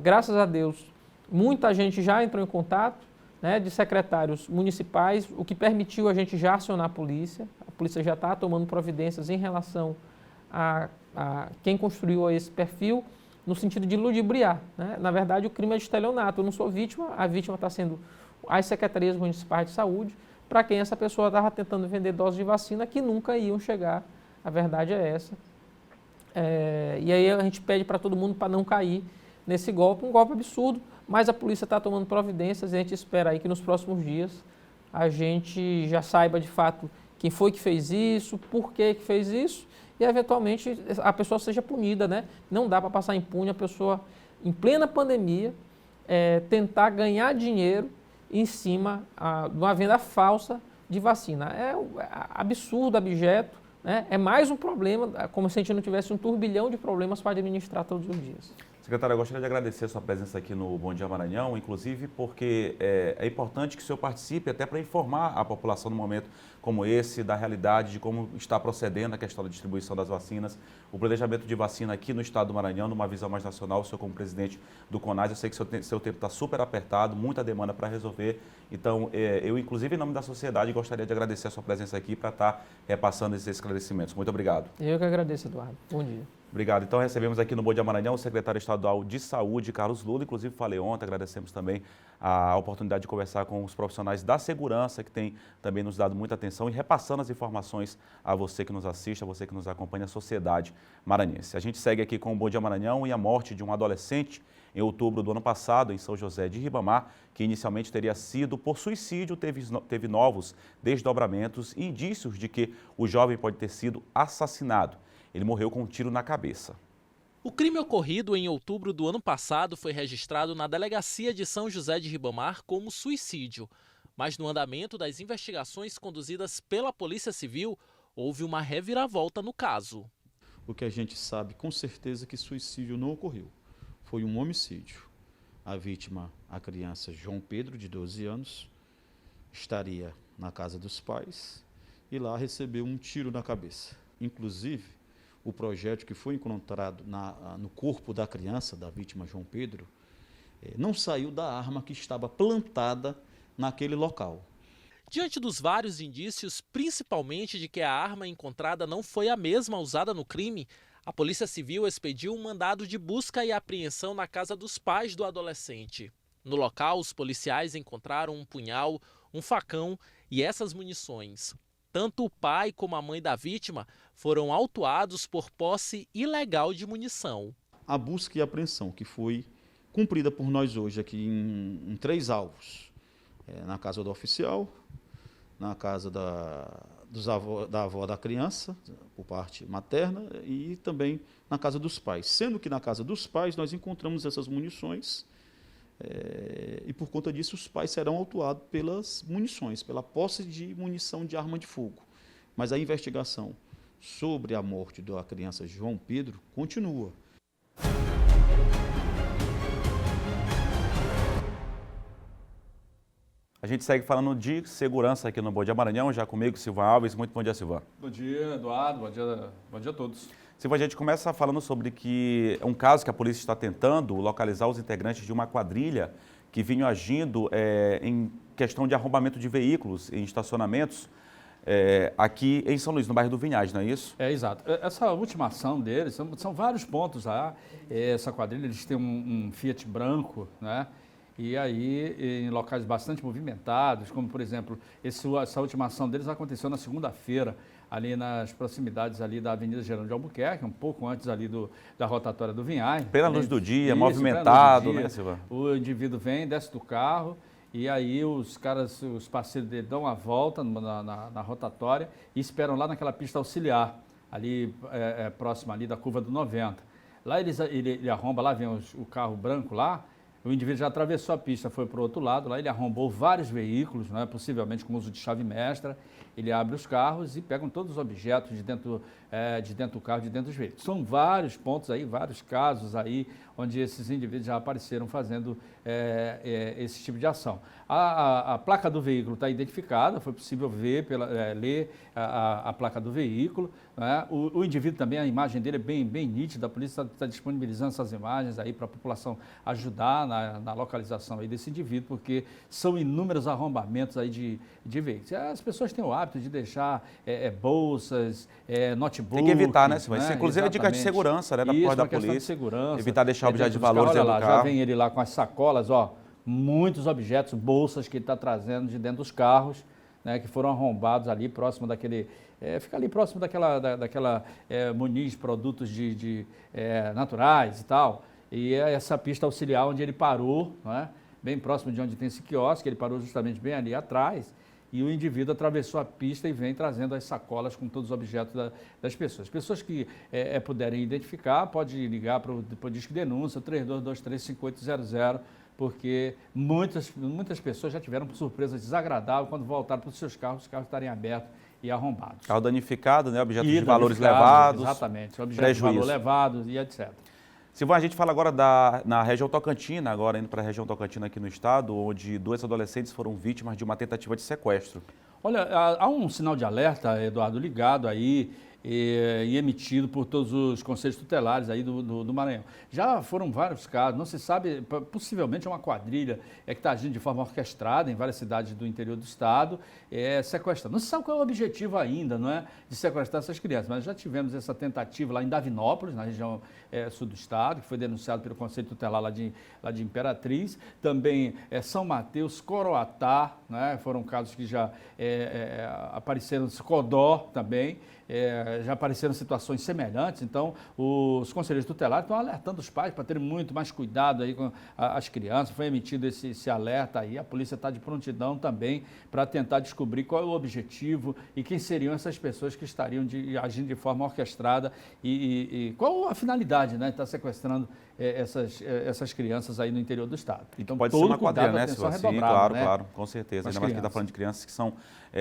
Graças a Deus, muita gente já entrou em contato, né, de secretários municipais, o que permitiu a gente já acionar a polícia já está tomando providências em relação a quem construiu esse perfil, no sentido de ludibriar, né? Na verdade, o crime é de estelionato, eu não sou vítima, a vítima está sendo as secretarias municipais de saúde, para quem essa pessoa estava tentando vender doses de vacina que nunca iam chegar, a verdade é essa. E aí a gente pede para todo mundo para não cair nesse golpe, um golpe absurdo, mas a polícia está tomando providências e a gente espera aí que nos próximos dias a gente já saiba de fato quem foi que fez isso, por que fez isso e eventualmente a pessoa seja punida, né? Não dá para passar impune a pessoa em plena pandemia tentar ganhar dinheiro em cima de uma venda falsa de vacina. É absurdo, abjeto. É mais um problema, como se a gente não tivesse um turbilhão de problemas para administrar todos os dias. Secretário, eu gostaria de agradecer a sua presença aqui no Bom Dia Maranhão, inclusive porque é importante que o senhor participe até para informar a população num momento como esse, da realidade, de como está procedendo a questão da distribuição das vacinas, o planejamento de vacina aqui no estado do Maranhão, numa visão mais nacional, o senhor como presidente do CONAS, eu sei que seu tempo está super apertado, muita demanda para resolver, então eu, inclusive em nome da sociedade, gostaria de agradecer a sua presença aqui para estar repassando esses esclarecimentos. Muito obrigado. Eu que agradeço, Eduardo. Bom dia. Obrigado. Então recebemos aqui no Bom Dia Maranhão o secretário estadual de Saúde, Carlos Lula. Inclusive falei ontem, agradecemos também a oportunidade de conversar com os profissionais da segurança, que têm também nos dado muita atenção e repassando as informações a você que nos assiste, a você que nos acompanha, a sociedade maranhense. A gente segue aqui com o Bom Dia Maranhão e a morte de um adolescente em outubro do ano passado, em São José de Ribamar, que inicialmente teria sido por suicídio, teve novos desdobramentos e indícios de que o jovem pode ter sido assassinado. Ele morreu com um tiro na cabeça. O crime ocorrido em outubro do ano passado foi registrado na Delegacia de São José de Ribamar como suicídio. Mas no andamento das investigações conduzidas pela Polícia Civil, houve uma reviravolta no caso. O que a gente sabe com certeza é que suicídio não ocorreu. Foi um homicídio. A vítima, a criança João Pedro, de 12 anos, estaria na casa dos pais e lá recebeu um tiro na cabeça. Inclusive, o projétil que foi encontrado no corpo da criança, da vítima João Pedro, não saiu da arma que estava plantada naquele local. Diante dos vários indícios, principalmente de que a arma encontrada não foi a mesma usada no crime, a Polícia Civil expediu um mandado de busca e apreensão na casa dos pais do adolescente. No local, os policiais encontraram um punhal, um facão e essas munições. Tanto o pai como a mãe da vítima foram autuados por posse ilegal de munição. A busca e apreensão que foi cumprida por nós hoje aqui em 3 alvos. Na casa do oficial, na casa da avó da criança, por parte materna, e também na casa dos pais. Sendo que na casa dos pais nós encontramos essas munições e por conta disso os pais serão autuados pelas munições, pela posse de munição de arma de fogo. Mas a investigação sobre a morte da criança João Pedro continua. A gente segue falando de segurança aqui no Bom Dia Maranhão, já comigo, Silvan Alves. Muito bom dia, Silvan. Bom dia, Eduardo. Bom dia a todos. Silvan, a gente começa falando sobre que é um caso que a polícia está tentando localizar os integrantes de uma quadrilha que vinham agindo em questão de arrombamento de veículos em estacionamentos aqui em São Luís, no bairro do Vinhais, não é isso? Exato. Essa última ação deles, são vários pontos lá. Essa quadrilha, eles têm um Fiat branco, né? E aí, em locais bastante movimentados, como, por exemplo, essa última ação deles aconteceu na segunda-feira, ali nas proximidades ali da Avenida Gerando de Albuquerque, um pouco antes ali da rotatória do Vinhais. Pela luz do dia, movimentado, né, Silvan? O indivíduo vem, desce do carro, e aí os parceiros dele dão uma volta na rotatória e esperam lá naquela pista auxiliar, ali próxima ali da curva do 90. Lá ele arromba, lá vem o carro branco lá. O indivíduo já atravessou a pista, foi para o outro lado, lá ele arrombou vários veículos, né, possivelmente com uso de chave mestra. Ele abre os carros e pegam todos os objetos de dentro do carro, de dentro dos veículos. São vários pontos aí, vários casos aí, onde esses indivíduos já apareceram fazendo esse tipo de ação. A placa do veículo está identificada, foi possível ver, ler a placa do veículo, né? O indivíduo também, a imagem dele é bem nítida, a polícia está disponibilizando essas imagens aí para a população ajudar na localização aí desse indivíduo, porque são inúmeros arrombamentos aí de veículos. As pessoas têm o hábito de deixar bolsas, notebook. Tem que evitar, né, Silvan? Isso, inclusive, é dica de segurança, né, da parte da polícia. De segurança. Evitar deixar objetos de valores dentro do carro. Já vem ele lá com as sacolas, muitos objetos, bolsas que ele está trazendo de dentro dos carros, né, que foram arrombados ali próximo daquele... fica ali próximo daquela Muniz, produtos naturais e tal. E é essa pista auxiliar onde ele parou, né, bem próximo de onde tem esse quiosque, ele parou justamente bem ali atrás. E o indivíduo atravessou a pista e vem trazendo as sacolas com todos os objetos das pessoas. Pessoas que puderem identificar, pode ligar para o Disque Denúncia, 3223-5800, porque muitas pessoas já tiveram surpresa desagradável quando voltaram para os seus carros, os carros estarem abertos e arrombados. Carro danificado, né? Objetos de valores levados. Exatamente, objetos de valor levados e etc. Silvan, a gente fala agora na região Tocantina, agora indo para a região Tocantina aqui no estado, onde 2 adolescentes foram vítimas de uma tentativa de sequestro. Olha, há um sinal de alerta, Eduardo, ligado aí e emitido por todos os conselhos tutelares aí do Maranhão. Já foram vários casos, não se sabe, possivelmente é uma quadrilha que está agindo de forma orquestrada em várias cidades do interior do estado, sequestrando. Não se sabe qual é o objetivo ainda, não é, de sequestrar essas crianças, mas já tivemos essa tentativa lá em Davinópolis, na região sul do estado, que foi denunciado pelo Conselho Tutelar lá de Imperatriz, também São Mateus, Coroatá, né, foram casos que já apareceram, Codó também, já apareceram situações semelhantes, então os conselheiros tutelares estão alertando os pais para terem muito mais cuidado aí com as crianças. Foi emitido esse alerta aí, a polícia está de prontidão também para tentar descobrir qual é o objetivo e quem seriam essas pessoas que estariam agindo de forma orquestrada e qual a finalidade, né, de estar sequestrando essas crianças aí no interior do estado. Então pode ser uma quadrilha, né, Silvan? Sim, claro, com certeza. Ainda mais que está falando de crianças que são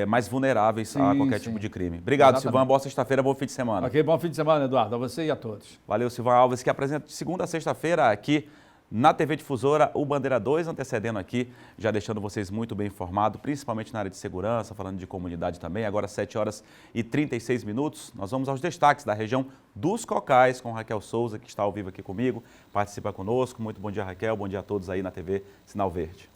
mais vulneráveis a qualquer tipo de crime. Obrigado, Silvan. Boa sexta-feira, bom fim de semana. Ok, bom fim de semana, Eduardo. A você e a todos. Valeu, Silvan Alves, que apresenta de segunda a sexta-feira aqui Na TV Difusora, o Bandeira 2 antecedendo aqui, já deixando vocês muito bem informados, principalmente na área de segurança, falando de comunidade também. Agora 7 horas e 36 minutos, nós vamos aos destaques da região dos Cocais, com Raquel Souza, que está ao vivo aqui comigo, participa conosco. Muito bom dia, Raquel, bom dia a todos aí na TV Sinal Verde.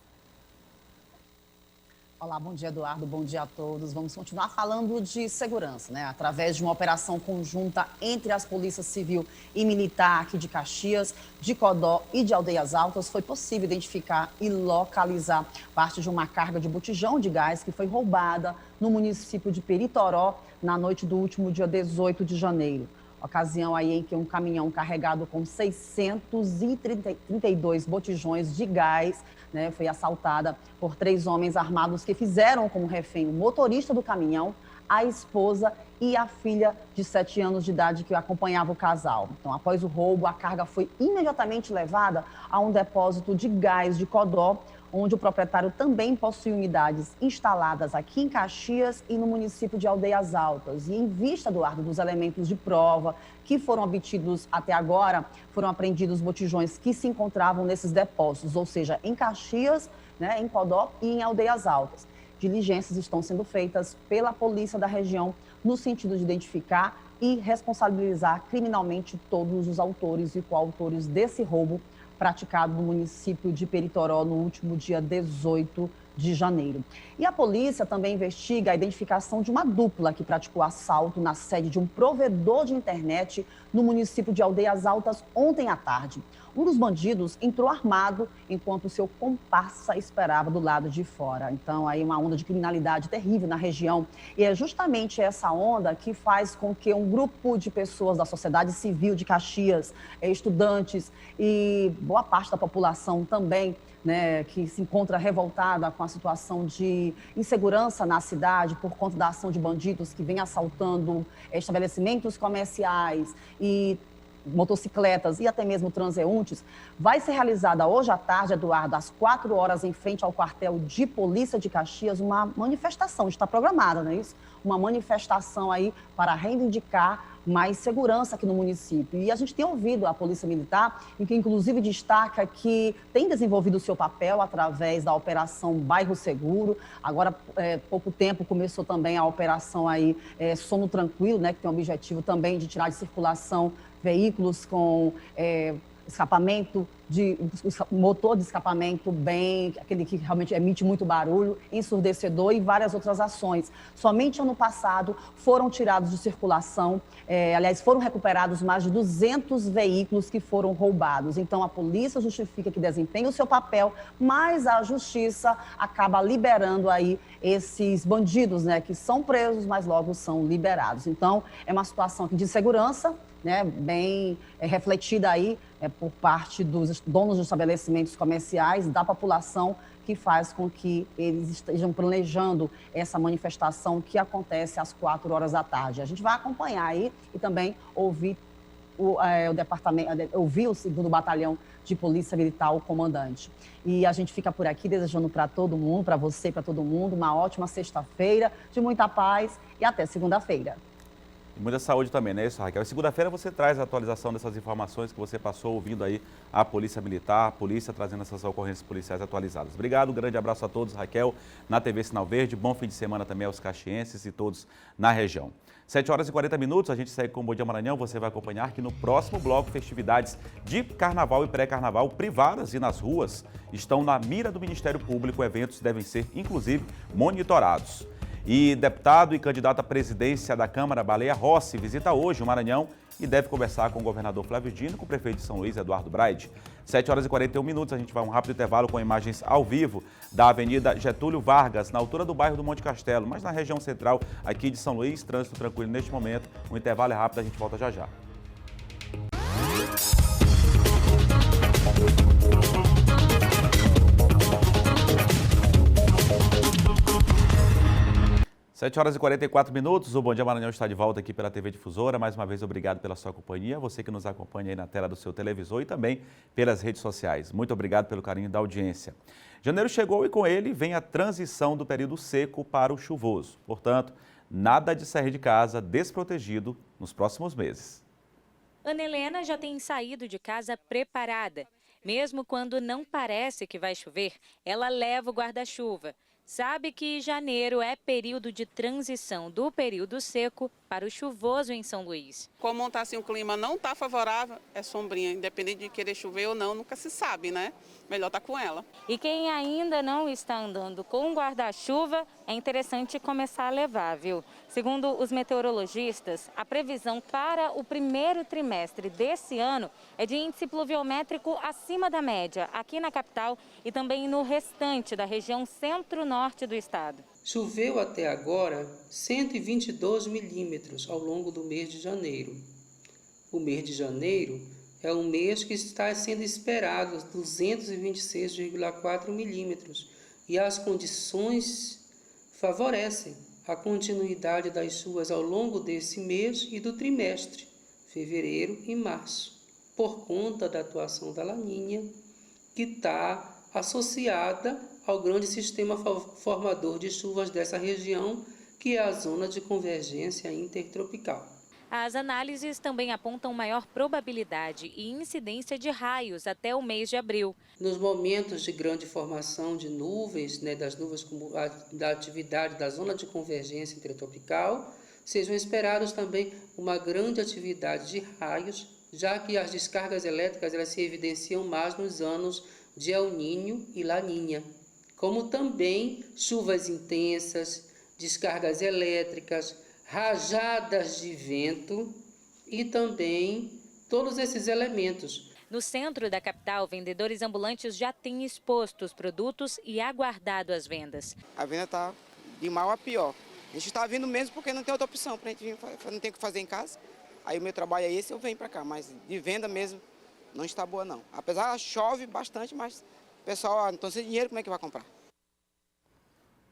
Olá, bom dia, Eduardo, bom dia a todos. Vamos continuar falando de segurança, né? Através de uma operação conjunta entre as polícias civil e militar aqui de Caxias, de Codó e de Aldeias Altas, foi possível identificar e localizar parte de uma carga de botijão de gás que foi roubada no município de Peritoró na noite do último dia 18 de janeiro. Ocasião aí em que um caminhão carregado com 632 botijões de gás, né, foi assaltada por 3 homens armados que fizeram como refém o motorista do caminhão, a esposa e a filha de 7 anos de idade que acompanhava o casal. Então, após o roubo, a carga foi imediatamente levada a um depósito de gás de Codó, onde o proprietário também possui unidades instaladas aqui em Caxias e no município de Aldeias Altas. E em vista, Eduardo, dos elementos de prova que foram obtidos até agora, foram apreendidos botijões que se encontravam nesses depósitos, ou seja, em Caxias, né, em Codó e em Aldeias Altas. Diligências estão sendo feitas pela polícia da região no sentido de identificar e responsabilizar criminalmente todos os autores e coautores desse roubo praticado no município de Peritoró no último dia 18 de janeiro. E a polícia também investiga a identificação de uma dupla que praticou assalto na sede de um provedor de internet no município de Aldeias Altas ontem à tarde. Um dos bandidos entrou armado enquanto seu comparsa esperava do lado de fora. Então, aí uma onda de criminalidade terrível na região. E é justamente essa onda que faz com que um grupo de pessoas da sociedade civil de Caxias, estudantes e boa parte da população também, né, que se encontra revoltada com a situação de insegurança na cidade por conta da ação de bandidos que vem assaltando estabelecimentos comerciais e motocicletas e até mesmo transeuntes, vai ser realizada hoje à tarde, Eduardo, às 4 horas, em frente ao quartel de polícia de Caxias, uma manifestação, está programada, não é isso? Uma manifestação aí para reivindicar mais segurança aqui no município. E a gente tem ouvido a Polícia Militar, em que inclusive destaca que tem desenvolvido o seu papel através da Operação Bairro Seguro. Agora, pouco tempo, começou também a operação aí, Sono Tranquilo, né, que tem o objetivo também de tirar de circulação veículos com escapamento, motor de escapamento bem, aquele que realmente emite muito barulho, ensurdecedor e várias outras ações. Somente ano passado foram tirados de circulação, aliás, foram recuperados mais de 200 veículos que foram roubados. Então, a polícia justifica que desempenha o seu papel, mas a justiça acaba liberando aí esses bandidos, né, que são presos, mas logo são liberados. Então, é uma situação aqui de segurança, né, bem refletida aí por parte dos donos de estabelecimentos comerciais, da população, que faz com que eles estejam planejando essa manifestação que acontece às 4 horas da tarde. A gente vai acompanhar aí e também ouvir o ouvir o 2º Batalhão de Polícia Militar, o comandante. E a gente fica por aqui desejando para todo mundo, para você, para todo mundo, uma ótima sexta-feira, de muita paz e até segunda-feira. E muita saúde também, não é isso, Raquel? Segunda-feira você traz a atualização dessas informações que você passou ouvindo aí a Polícia Militar, a polícia trazendo essas ocorrências policiais atualizadas. Obrigado, um grande abraço a todos, Raquel, na TV Sinal Verde. Bom fim de semana também aos caxienses e todos na região. 7 horas e 40 minutos, a gente segue com o Bom Dia Maranhão. Você vai acompanhar que no próximo bloco, festividades de carnaval e pré-carnaval privadas e nas ruas estão na mira do Ministério Público. Eventos devem ser, inclusive, monitorados. E deputado e candidato à presidência da Câmara, Baleia Rossi, visita hoje o Maranhão e deve conversar com o governador Flávio Dino e com o prefeito de São Luís, Eduardo Braide. 7 horas e 41 minutos, a gente vai a um rápido intervalo com imagens ao vivo da Avenida Getúlio Vargas, na altura do bairro do Monte Castelo, mas na região central aqui de São Luís, trânsito tranquilo neste momento. O intervalo é rápido, a gente volta já já. 7 horas e 44 minutos, o Bom Dia Maranhão está de volta aqui pela TV Difusora. Mais uma vez, obrigado pela sua companhia, você que nos acompanha aí na tela do seu televisor e também pelas redes sociais. Muito obrigado pelo carinho da audiência. Janeiro chegou e com ele vem a transição do período seco para o chuvoso. Portanto, nada de sair de casa desprotegido nos próximos meses. Ana Helena já tem saído de casa preparada. Mesmo quando não parece que vai chover, ela leva o guarda-chuva. Sabe que janeiro é período de transição do período seco para o chuvoso em São Luís. Como está assim, o clima não está favorável, é sombrinha, independente de querer chover ou não, nunca se sabe, né? Melhor estar com ela. E quem ainda não está andando com guarda-chuva, é interessante começar a levar, viu? Segundo os meteorologistas, a previsão para o primeiro trimestre desse ano é de índice pluviométrico acima da média, aqui na capital e também no restante da região centro-norte do estado. Choveu até agora 122 milímetros ao longo do mês de janeiro. O mês de janeiro é um mês que está sendo esperado 226,4 milímetros e as condições favorecem a continuidade das chuvas ao longo desse mês e do trimestre, fevereiro e março, por conta da atuação da Laninha, que está associada ao grande sistema formador de chuvas dessa região, que é a zona de convergência intertropical. As análises também apontam maior probabilidade e incidência de raios até o mês de abril. Nos momentos de grande formação de nuvens, das nuvens da atividade da zona de convergência intertropical, sejam esperados também uma grande atividade de raios, já que as descargas elétricas elas se evidenciam mais nos anos de El Niño e Laninha, como também chuvas intensas, descargas elétricas, rajadas de vento e também todos esses elementos. No centro da capital, vendedores ambulantes já têm exposto os produtos e aguardado as vendas. A venda está de mal a pior. A gente está vindo mesmo porque não tem outra opção para a gente vir, não tem o que fazer em casa. Aí o meu trabalho é esse, eu venho para cá, mas de venda mesmo não está boa não. Apesar chove bastante, mas o pessoal não está sem dinheiro, como é que vai comprar?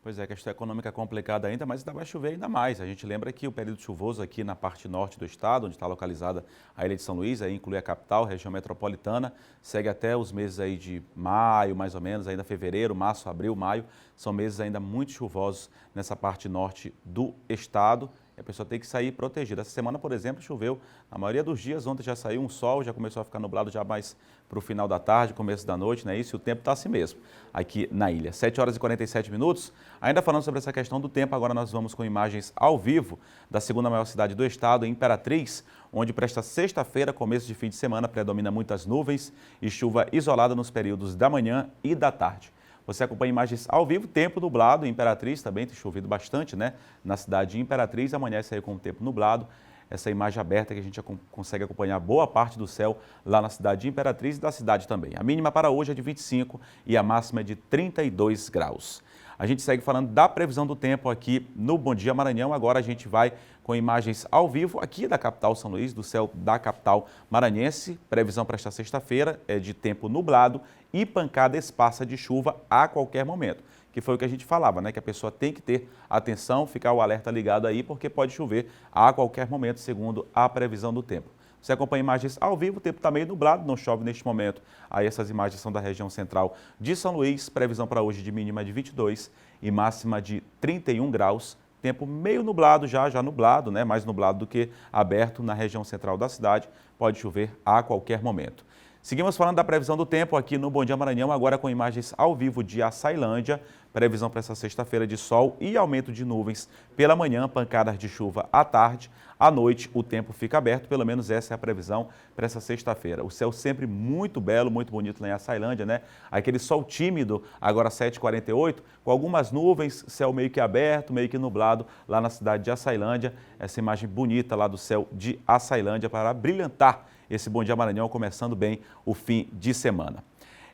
Pois é, a questão econômica é complicada ainda, mas ainda vai chover ainda mais. A gente lembra que o período chuvoso aqui na parte norte do estado, onde está localizada a Ilha de São Luís, aí inclui a capital, região metropolitana, segue até os meses aí de maio, mais ou menos, ainda fevereiro, março, abril, maio. São meses ainda muito chuvosos nessa parte norte do estado. E a pessoa tem que sair protegida. Essa semana, por exemplo, choveu na maioria dos dias. Ontem já saiu um sol, já começou a ficar nublado já mais para o final da tarde, começo da noite, não é isso? E o tempo está assim mesmo, aqui na ilha. 7 horas e 47 minutos. Ainda falando sobre essa questão do tempo, agora nós vamos com imagens ao vivo da segunda maior cidade do estado, Imperatriz, onde para esta sexta-feira, começo de fim de semana, predomina muitas nuvens e chuva isolada nos períodos da manhã e da tarde. Você acompanha imagens ao vivo, tempo nublado, em Imperatriz também tem chovido bastante, né? Na cidade de Imperatriz, amanhece aí com o tempo nublado. Essa imagem aberta que a gente consegue acompanhar boa parte do céu lá na cidade de Imperatriz e da cidade também. A mínima para hoje é de 25 e a máxima é de 32 graus. A gente segue falando da previsão do tempo aqui no Bom Dia Maranhão. Agora a gente vai com imagens ao vivo aqui da capital São Luís, do céu da capital maranhense. Previsão para esta sexta-feira é de tempo nublado e pancada esparsa de chuva a qualquer momento. Que foi o que a gente falava, né? Que a pessoa tem que ter atenção, ficar o alerta ligado aí, porque pode chover a qualquer momento, segundo a previsão do tempo. Você acompanha imagens ao vivo, o tempo está meio nublado, não chove neste momento. Aí essas imagens são da região central de São Luís, previsão para hoje de mínima de 22 e máxima de 31 graus. Tempo meio nublado já nublado, né? Mais nublado do que aberto na região central da cidade. Pode chover a qualquer momento. Seguimos falando da previsão do tempo aqui no Bom Dia Maranhão, agora com imagens ao vivo de Açailândia. Previsão para essa sexta-feira de sol e aumento de nuvens pela manhã, pancadas de chuva à tarde. À noite, o tempo fica aberto, pelo menos essa é a previsão para essa sexta-feira. O céu sempre muito belo, muito bonito lá em Açailândia, né? Aquele sol tímido, agora 7h48, com algumas nuvens, céu meio que aberto, meio que nublado lá na cidade de Açailândia. Essa imagem bonita lá do céu de Açailândia para brilhantar esse Bom Dia Maranhão, começando bem o fim de semana.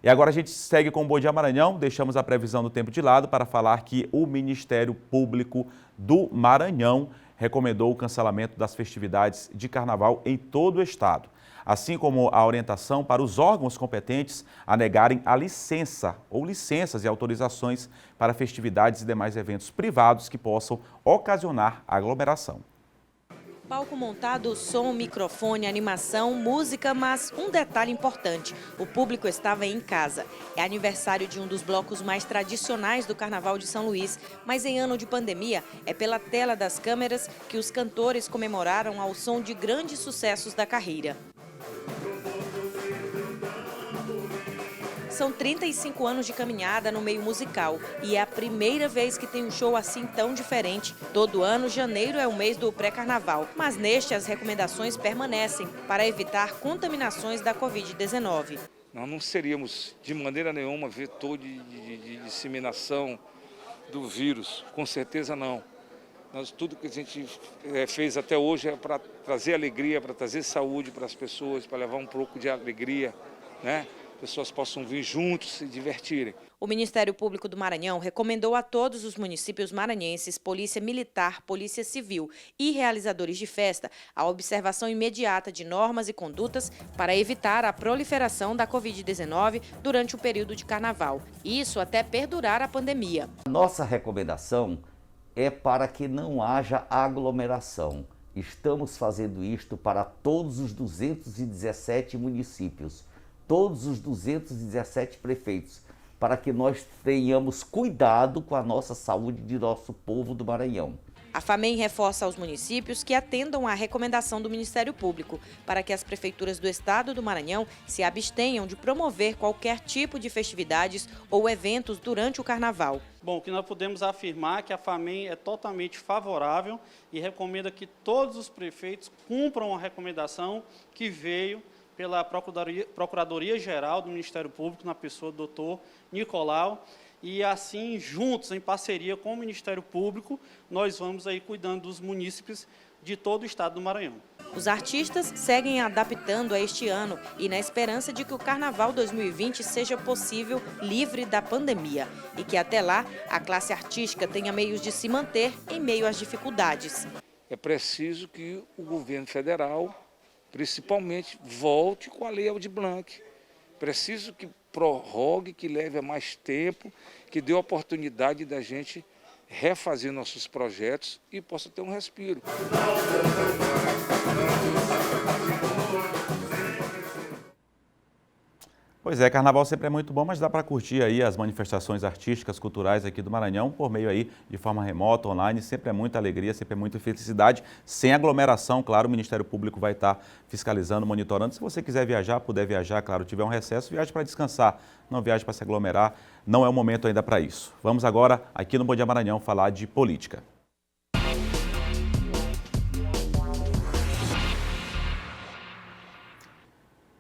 E agora a gente segue com o Bom Dia Maranhão, deixamos a previsão do tempo de lado para falar que o Ministério Público do Maranhão recomendou o cancelamento das festividades de carnaval em todo o estado, assim como a orientação para os órgãos competentes a negarem a licença ou licenças e autorizações para festividades e demais eventos privados que possam ocasionar aglomeração. Palco montado, som, microfone, animação, música, mas um detalhe importante, o público estava em casa. É aniversário de um dos blocos mais tradicionais do Carnaval de São Luís, mas em ano de pandemia é pela tela das câmeras que os cantores comemoraram ao som de grandes sucessos da carreira. São 35 anos de caminhada no meio musical e é a primeira vez que tem um show assim tão diferente. Todo ano, janeiro é o mês do pré-carnaval, mas neste as recomendações permanecem para evitar contaminações da Covid-19. Nós não seríamos de maneira nenhuma vetor de disseminação do vírus, com certeza não. Tudo que a gente fez até hoje é para trazer alegria, para trazer saúde para as pessoas, para levar um pouco de alegria, né? Pessoas possam vir juntos, se divertirem. O Ministério Público do Maranhão recomendou a todos os municípios maranhenses, Polícia Militar, Polícia Civil e realizadores de festa a observação imediata de normas e condutas para evitar a proliferação da Covid-19 durante o período de carnaval. Isso até perdurar a pandemia. Nossa recomendação é para que não haja aglomeração. Estamos fazendo isto para todos os 217 municípios, todos os 217 prefeitos, para que nós tenhamos cuidado com a nossa saúde de nosso povo do Maranhão. A FAMEM reforça aos municípios que atendam à recomendação do Ministério Público para que as prefeituras do estado do Maranhão se abstenham de promover qualquer tipo de festividades ou eventos durante o carnaval. Bom, o que nós podemos afirmar é que a FAMEM é totalmente favorável e recomenda que todos os prefeitos cumpram a recomendação que veio pela Procuradoria-Geral do Ministério Público, na pessoa do doutor Nicolau, e assim, juntos, em parceria com o Ministério Público, nós vamos aí cuidando dos munícipes de todo o estado do Maranhão. Os artistas seguem adaptando a este ano e na esperança de que o Carnaval 2020 seja possível livre da pandemia e que até lá a classe artística tenha meios de se manter em meio às dificuldades. É preciso que o governo federal, principalmente, volte com a Lei Aldir Blanc. Preciso que prorrogue, que leve a mais tempo, que dê a oportunidade da gente refazer nossos projetos e possa ter um respiro. Pois é, carnaval sempre é muito bom, mas dá para curtir aí as manifestações artísticas, culturais aqui do Maranhão, por meio aí de forma remota, online, sempre é muita alegria, sempre é muita felicidade, sem aglomeração, claro, o Ministério Público vai estar fiscalizando, monitorando. Se você quiser viajar, puder viajar, claro, tiver um recesso, viaje para descansar, não viaje para se aglomerar, não é o momento ainda para isso. Vamos agora, aqui no Bom Dia Maranhão, falar de política.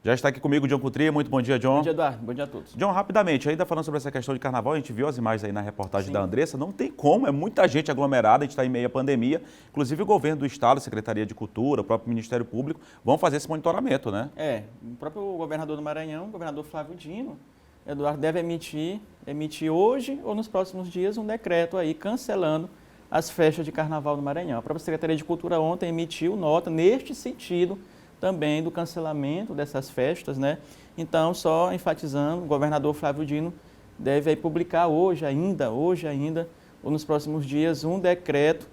Já está aqui comigo o John Coutria. Muito bom dia, John. Bom dia, Eduardo. Bom dia a todos. John, rapidamente, ainda falando sobre essa questão de carnaval, a gente viu as imagens aí na reportagem da Andressa, não tem como, é muita gente aglomerada, a gente está em meio à pandemia, inclusive o governo do Estado, a Secretaria de Cultura, o próprio Ministério Público, vão fazer esse monitoramento, né? O próprio governador do Maranhão, o governador Flávio Dino, Eduardo, deve emitir hoje ou nos próximos dias um decreto aí cancelando as festas de carnaval no Maranhão. A própria Secretaria de Cultura ontem emitiu nota neste sentido, também do cancelamento dessas festas, né? Então, só enfatizando, o governador Flávio Dino deve aí publicar hoje ainda, ou nos próximos dias, um decreto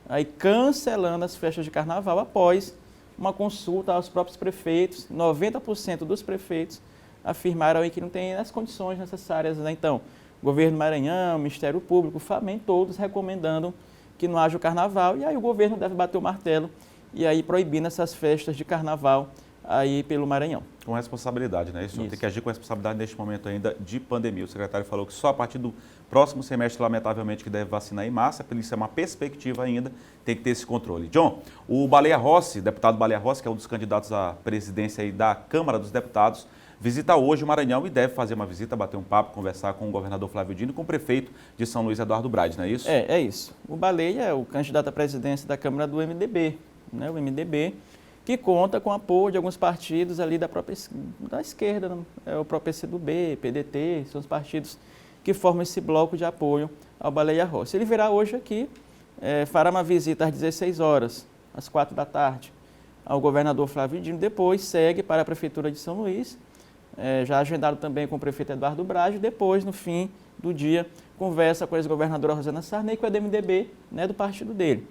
aí cancelando as festas de carnaval após uma consulta aos próprios prefeitos. 90% dos prefeitos afirmaram aí que não tem as condições necessárias, né? Então, governo do Maranhão, Ministério Público, FAMEM, todos recomendando que não haja o carnaval, e aí o governo deve bater o martelo e aí proibindo essas festas de carnaval aí pelo Maranhão. Com responsabilidade, né? Isso. Tem que agir com responsabilidade neste momento ainda de pandemia. O secretário falou que só a partir do próximo semestre, lamentavelmente, que deve vacinar em massa, isso é uma perspectiva ainda, tem que ter esse controle. John, o Baleia Rossi, deputado Baleia Rossi, que é um dos candidatos à presidência aí da Câmara dos Deputados, visita hoje o Maranhão e deve fazer uma visita, bater um papo, conversar com o governador Flávio Dino e com o prefeito de São Luís, Eduardo Brades, não é isso? É isso. O Baleia é o candidato à presidência da Câmara do MDB, né? O MDB, que conta com apoio de alguns partidos ali da esquerda, né? O próprio PCdoB, PDT, são os partidos que formam esse bloco de apoio ao Baleia Rossi. Ele virá hoje aqui, fará uma visita às 16 horas, às 4 da tarde, ao governador Flávio Dino, depois segue para a Prefeitura de São Luís, já agendado também com o prefeito Eduardo Brades, depois, no fim do dia, conversa com a ex-governadora Rosana Sarney, que é do MDB, né, do partido dele.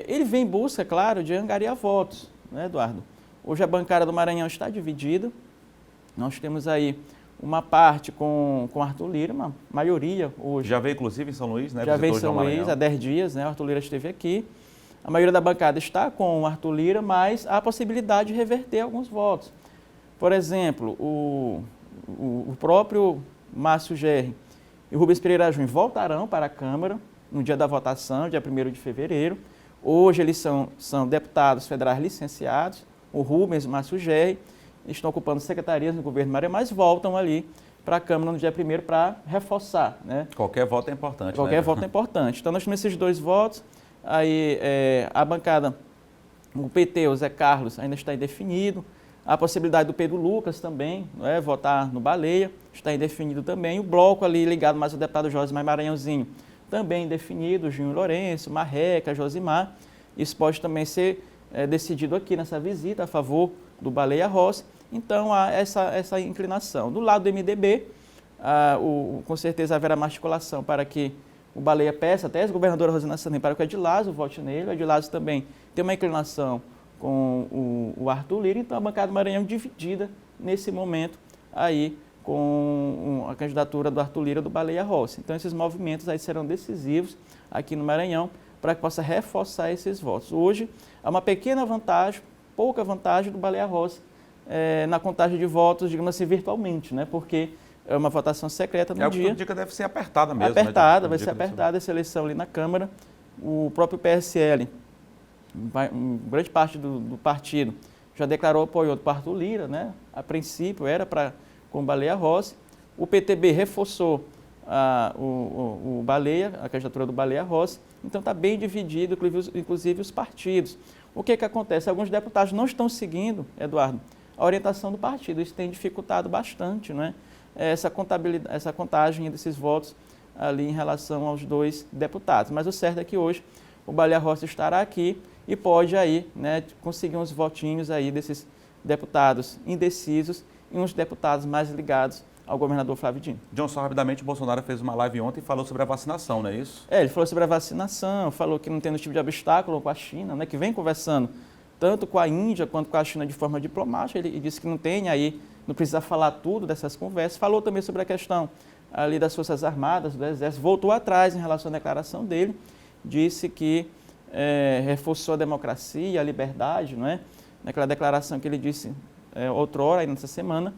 Ele vem em busca, claro, de angariar votos, né, Eduardo? Hoje a bancada do Maranhão está dividida, nós temos aí uma parte com Arthur Lira, uma maioria hoje. Já veio inclusive em São Luís, né? Já veio em São Luís há 10 dias, né? O Arthur Lira esteve aqui. A maioria da bancada está com o Arthur Lira, mas há a possibilidade de reverter alguns votos. Por exemplo, o o próprio Márcio Gerri e o Rubens Pereira Júnior voltarão para a Câmara no dia da votação, dia 1º de fevereiro. Hoje eles são deputados federais licenciados, o Rubens e o Márcio Gerri estão ocupando secretarias no governo Maranhão, mas voltam ali para a Câmara no dia 1º para reforçar, né? Qualquer voto é importante, Qualquer voto é importante. Então, nós temos esses 2 votos. Aí, a bancada, o PT, o Zé Carlos, ainda está indefinido. A possibilidade do Pedro Lucas também, né, votar no Baleia, está indefinido também. O bloco ali ligado mais ao deputado Josimar Maranhãozinho, também indefinido, Junho Lourenço, Marreca, Josimar. Isso pode também ser decidido aqui nessa visita a favor do Baleia Rossi. Então, há essa inclinação. Do lado do MDB, com certeza haverá uma articulação para que o Baleia peça até a ex-governadora Rosana Sandim para que o Edilazo vote nele. O Edilazo também tem uma inclinação com o Arthur Lira, então a bancada do Maranhão dividida nesse momento aí com a candidatura do Arthur Lira do Baleia Rossi. Então, esses movimentos aí serão decisivos aqui no Maranhão para que possa reforçar esses votos. Hoje, há uma pequena vantagem, pouca vantagem do Baleia Rossi na contagem de votos, digamos assim, virtualmente, né? Porque é uma votação secreta no dia. A dica deve ser apertada mesmo. Apertada, vai ser apertada essa eleição ali na Câmara. O próprio PSL, grande parte do partido, já declarou apoio para Arthur Lira, né? A princípio era com o Baleia Rossi. O PTB reforçou o Baleia, a candidatura do Baleia Rossi. Então está bem dividido, inclusive os partidos. O que acontece? Alguns deputados não estão seguindo, Eduardo, a orientação do partido. Isso tem dificultado bastante, né? Essa contagem desses votos ali em relação aos 2 deputados. Mas o certo é que hoje o Baleia Rossi estará aqui e pode aí, né, conseguir uns votinhos aí desses deputados indecisos e uns deputados mais ligados ao governador Flávio Dino. John, só rapidamente, o Bolsonaro fez uma live ontem e falou sobre a vacinação, não é isso? Ele falou sobre a vacinação, falou que não tem nenhum tipo de obstáculo com a China, né, que vem conversando tanto com a Índia quanto com a China de forma diplomática. Ele disse que não tem aí, não precisa falar tudo dessas conversas. Falou também sobre a questão ali das Forças Armadas, do Exército, voltou atrás em relação à declaração dele, disse que reforçou a democracia, a liberdade, não é? Naquela declaração que ele disse outrora, aí nessa semana,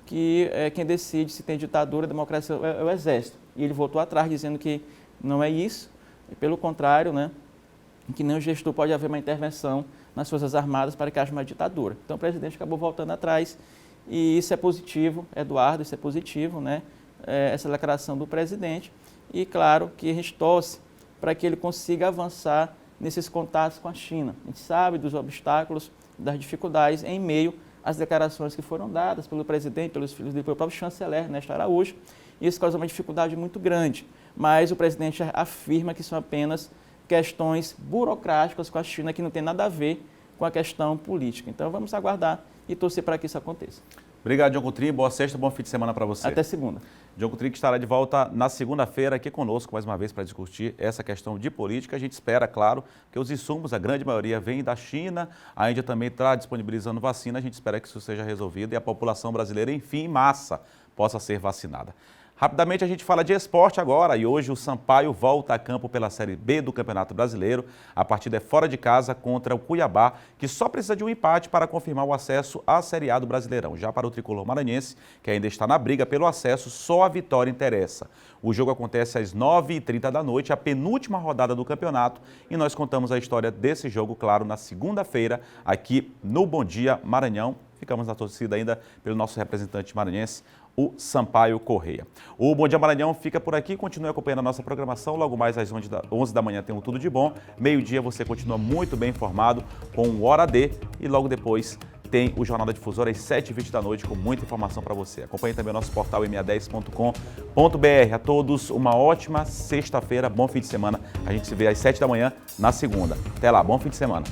que quem decide se tem ditadura, democracia é o Exército. E ele voltou atrás dizendo que não é isso, pelo contrário, né? Que nem o gestor pode haver uma intervenção nas Forças Armadas para que haja uma ditadura. Então o presidente acabou voltando atrás e isso é positivo, Eduardo, isso é positivo, né? Essa declaração do presidente e claro que a gente torce para que ele consiga avançar nesses contatos com a China. A gente sabe dos obstáculos, das dificuldades em meio às declarações que foram dadas pelo presidente, pelos filhos dele, pelo próprio chanceler Ernesto Araújo. Isso causa uma dificuldade muito grande, mas o presidente afirma que são apenas questões burocráticas com a China que não tem nada a ver com a questão política. Então vamos aguardar e torcer para que isso aconteça. Obrigado, John Coutrinho. Boa sexta, bom fim de semana para você. Até segunda. John Coutrinho que estará de volta na segunda-feira aqui conosco, mais uma vez, para discutir essa questão de política. A gente espera, claro, que os insumos, a grande maioria, vêm da China. A Índia também está disponibilizando vacina. A gente espera que isso seja resolvido e a população brasileira, enfim, em massa, possa ser vacinada. Rapidamente a gente fala de esporte agora e hoje o Sampaio volta a campo pela Série B do Campeonato Brasileiro. A partida é fora de casa contra o Cuiabá, que só precisa de um empate para confirmar o acesso à Série A do Brasileirão. Já para o tricolor maranhense, que ainda está na briga pelo acesso, só a vitória interessa. O jogo acontece às 9h30 da noite, a penúltima rodada do campeonato, e nós contamos a história desse jogo, claro, na segunda-feira, aqui no Bom Dia Maranhão. Ficamos na torcida ainda pelo nosso representante maranhense, o Sampaio Correia. O Bom Dia Maranhão fica por aqui, continue acompanhando a nossa programação, logo mais às 11 da manhã tem o Tudo de Bom, meio-dia você continua muito bem informado com o Hora D e logo depois tem o Jornal da Difusora às 7h20 da noite com muita informação para você. Acompanhe também o nosso portal ma10.com.br. A todos uma ótima sexta-feira, bom fim de semana. A gente se vê às 7 da manhã na segunda. Até lá, bom fim de semana.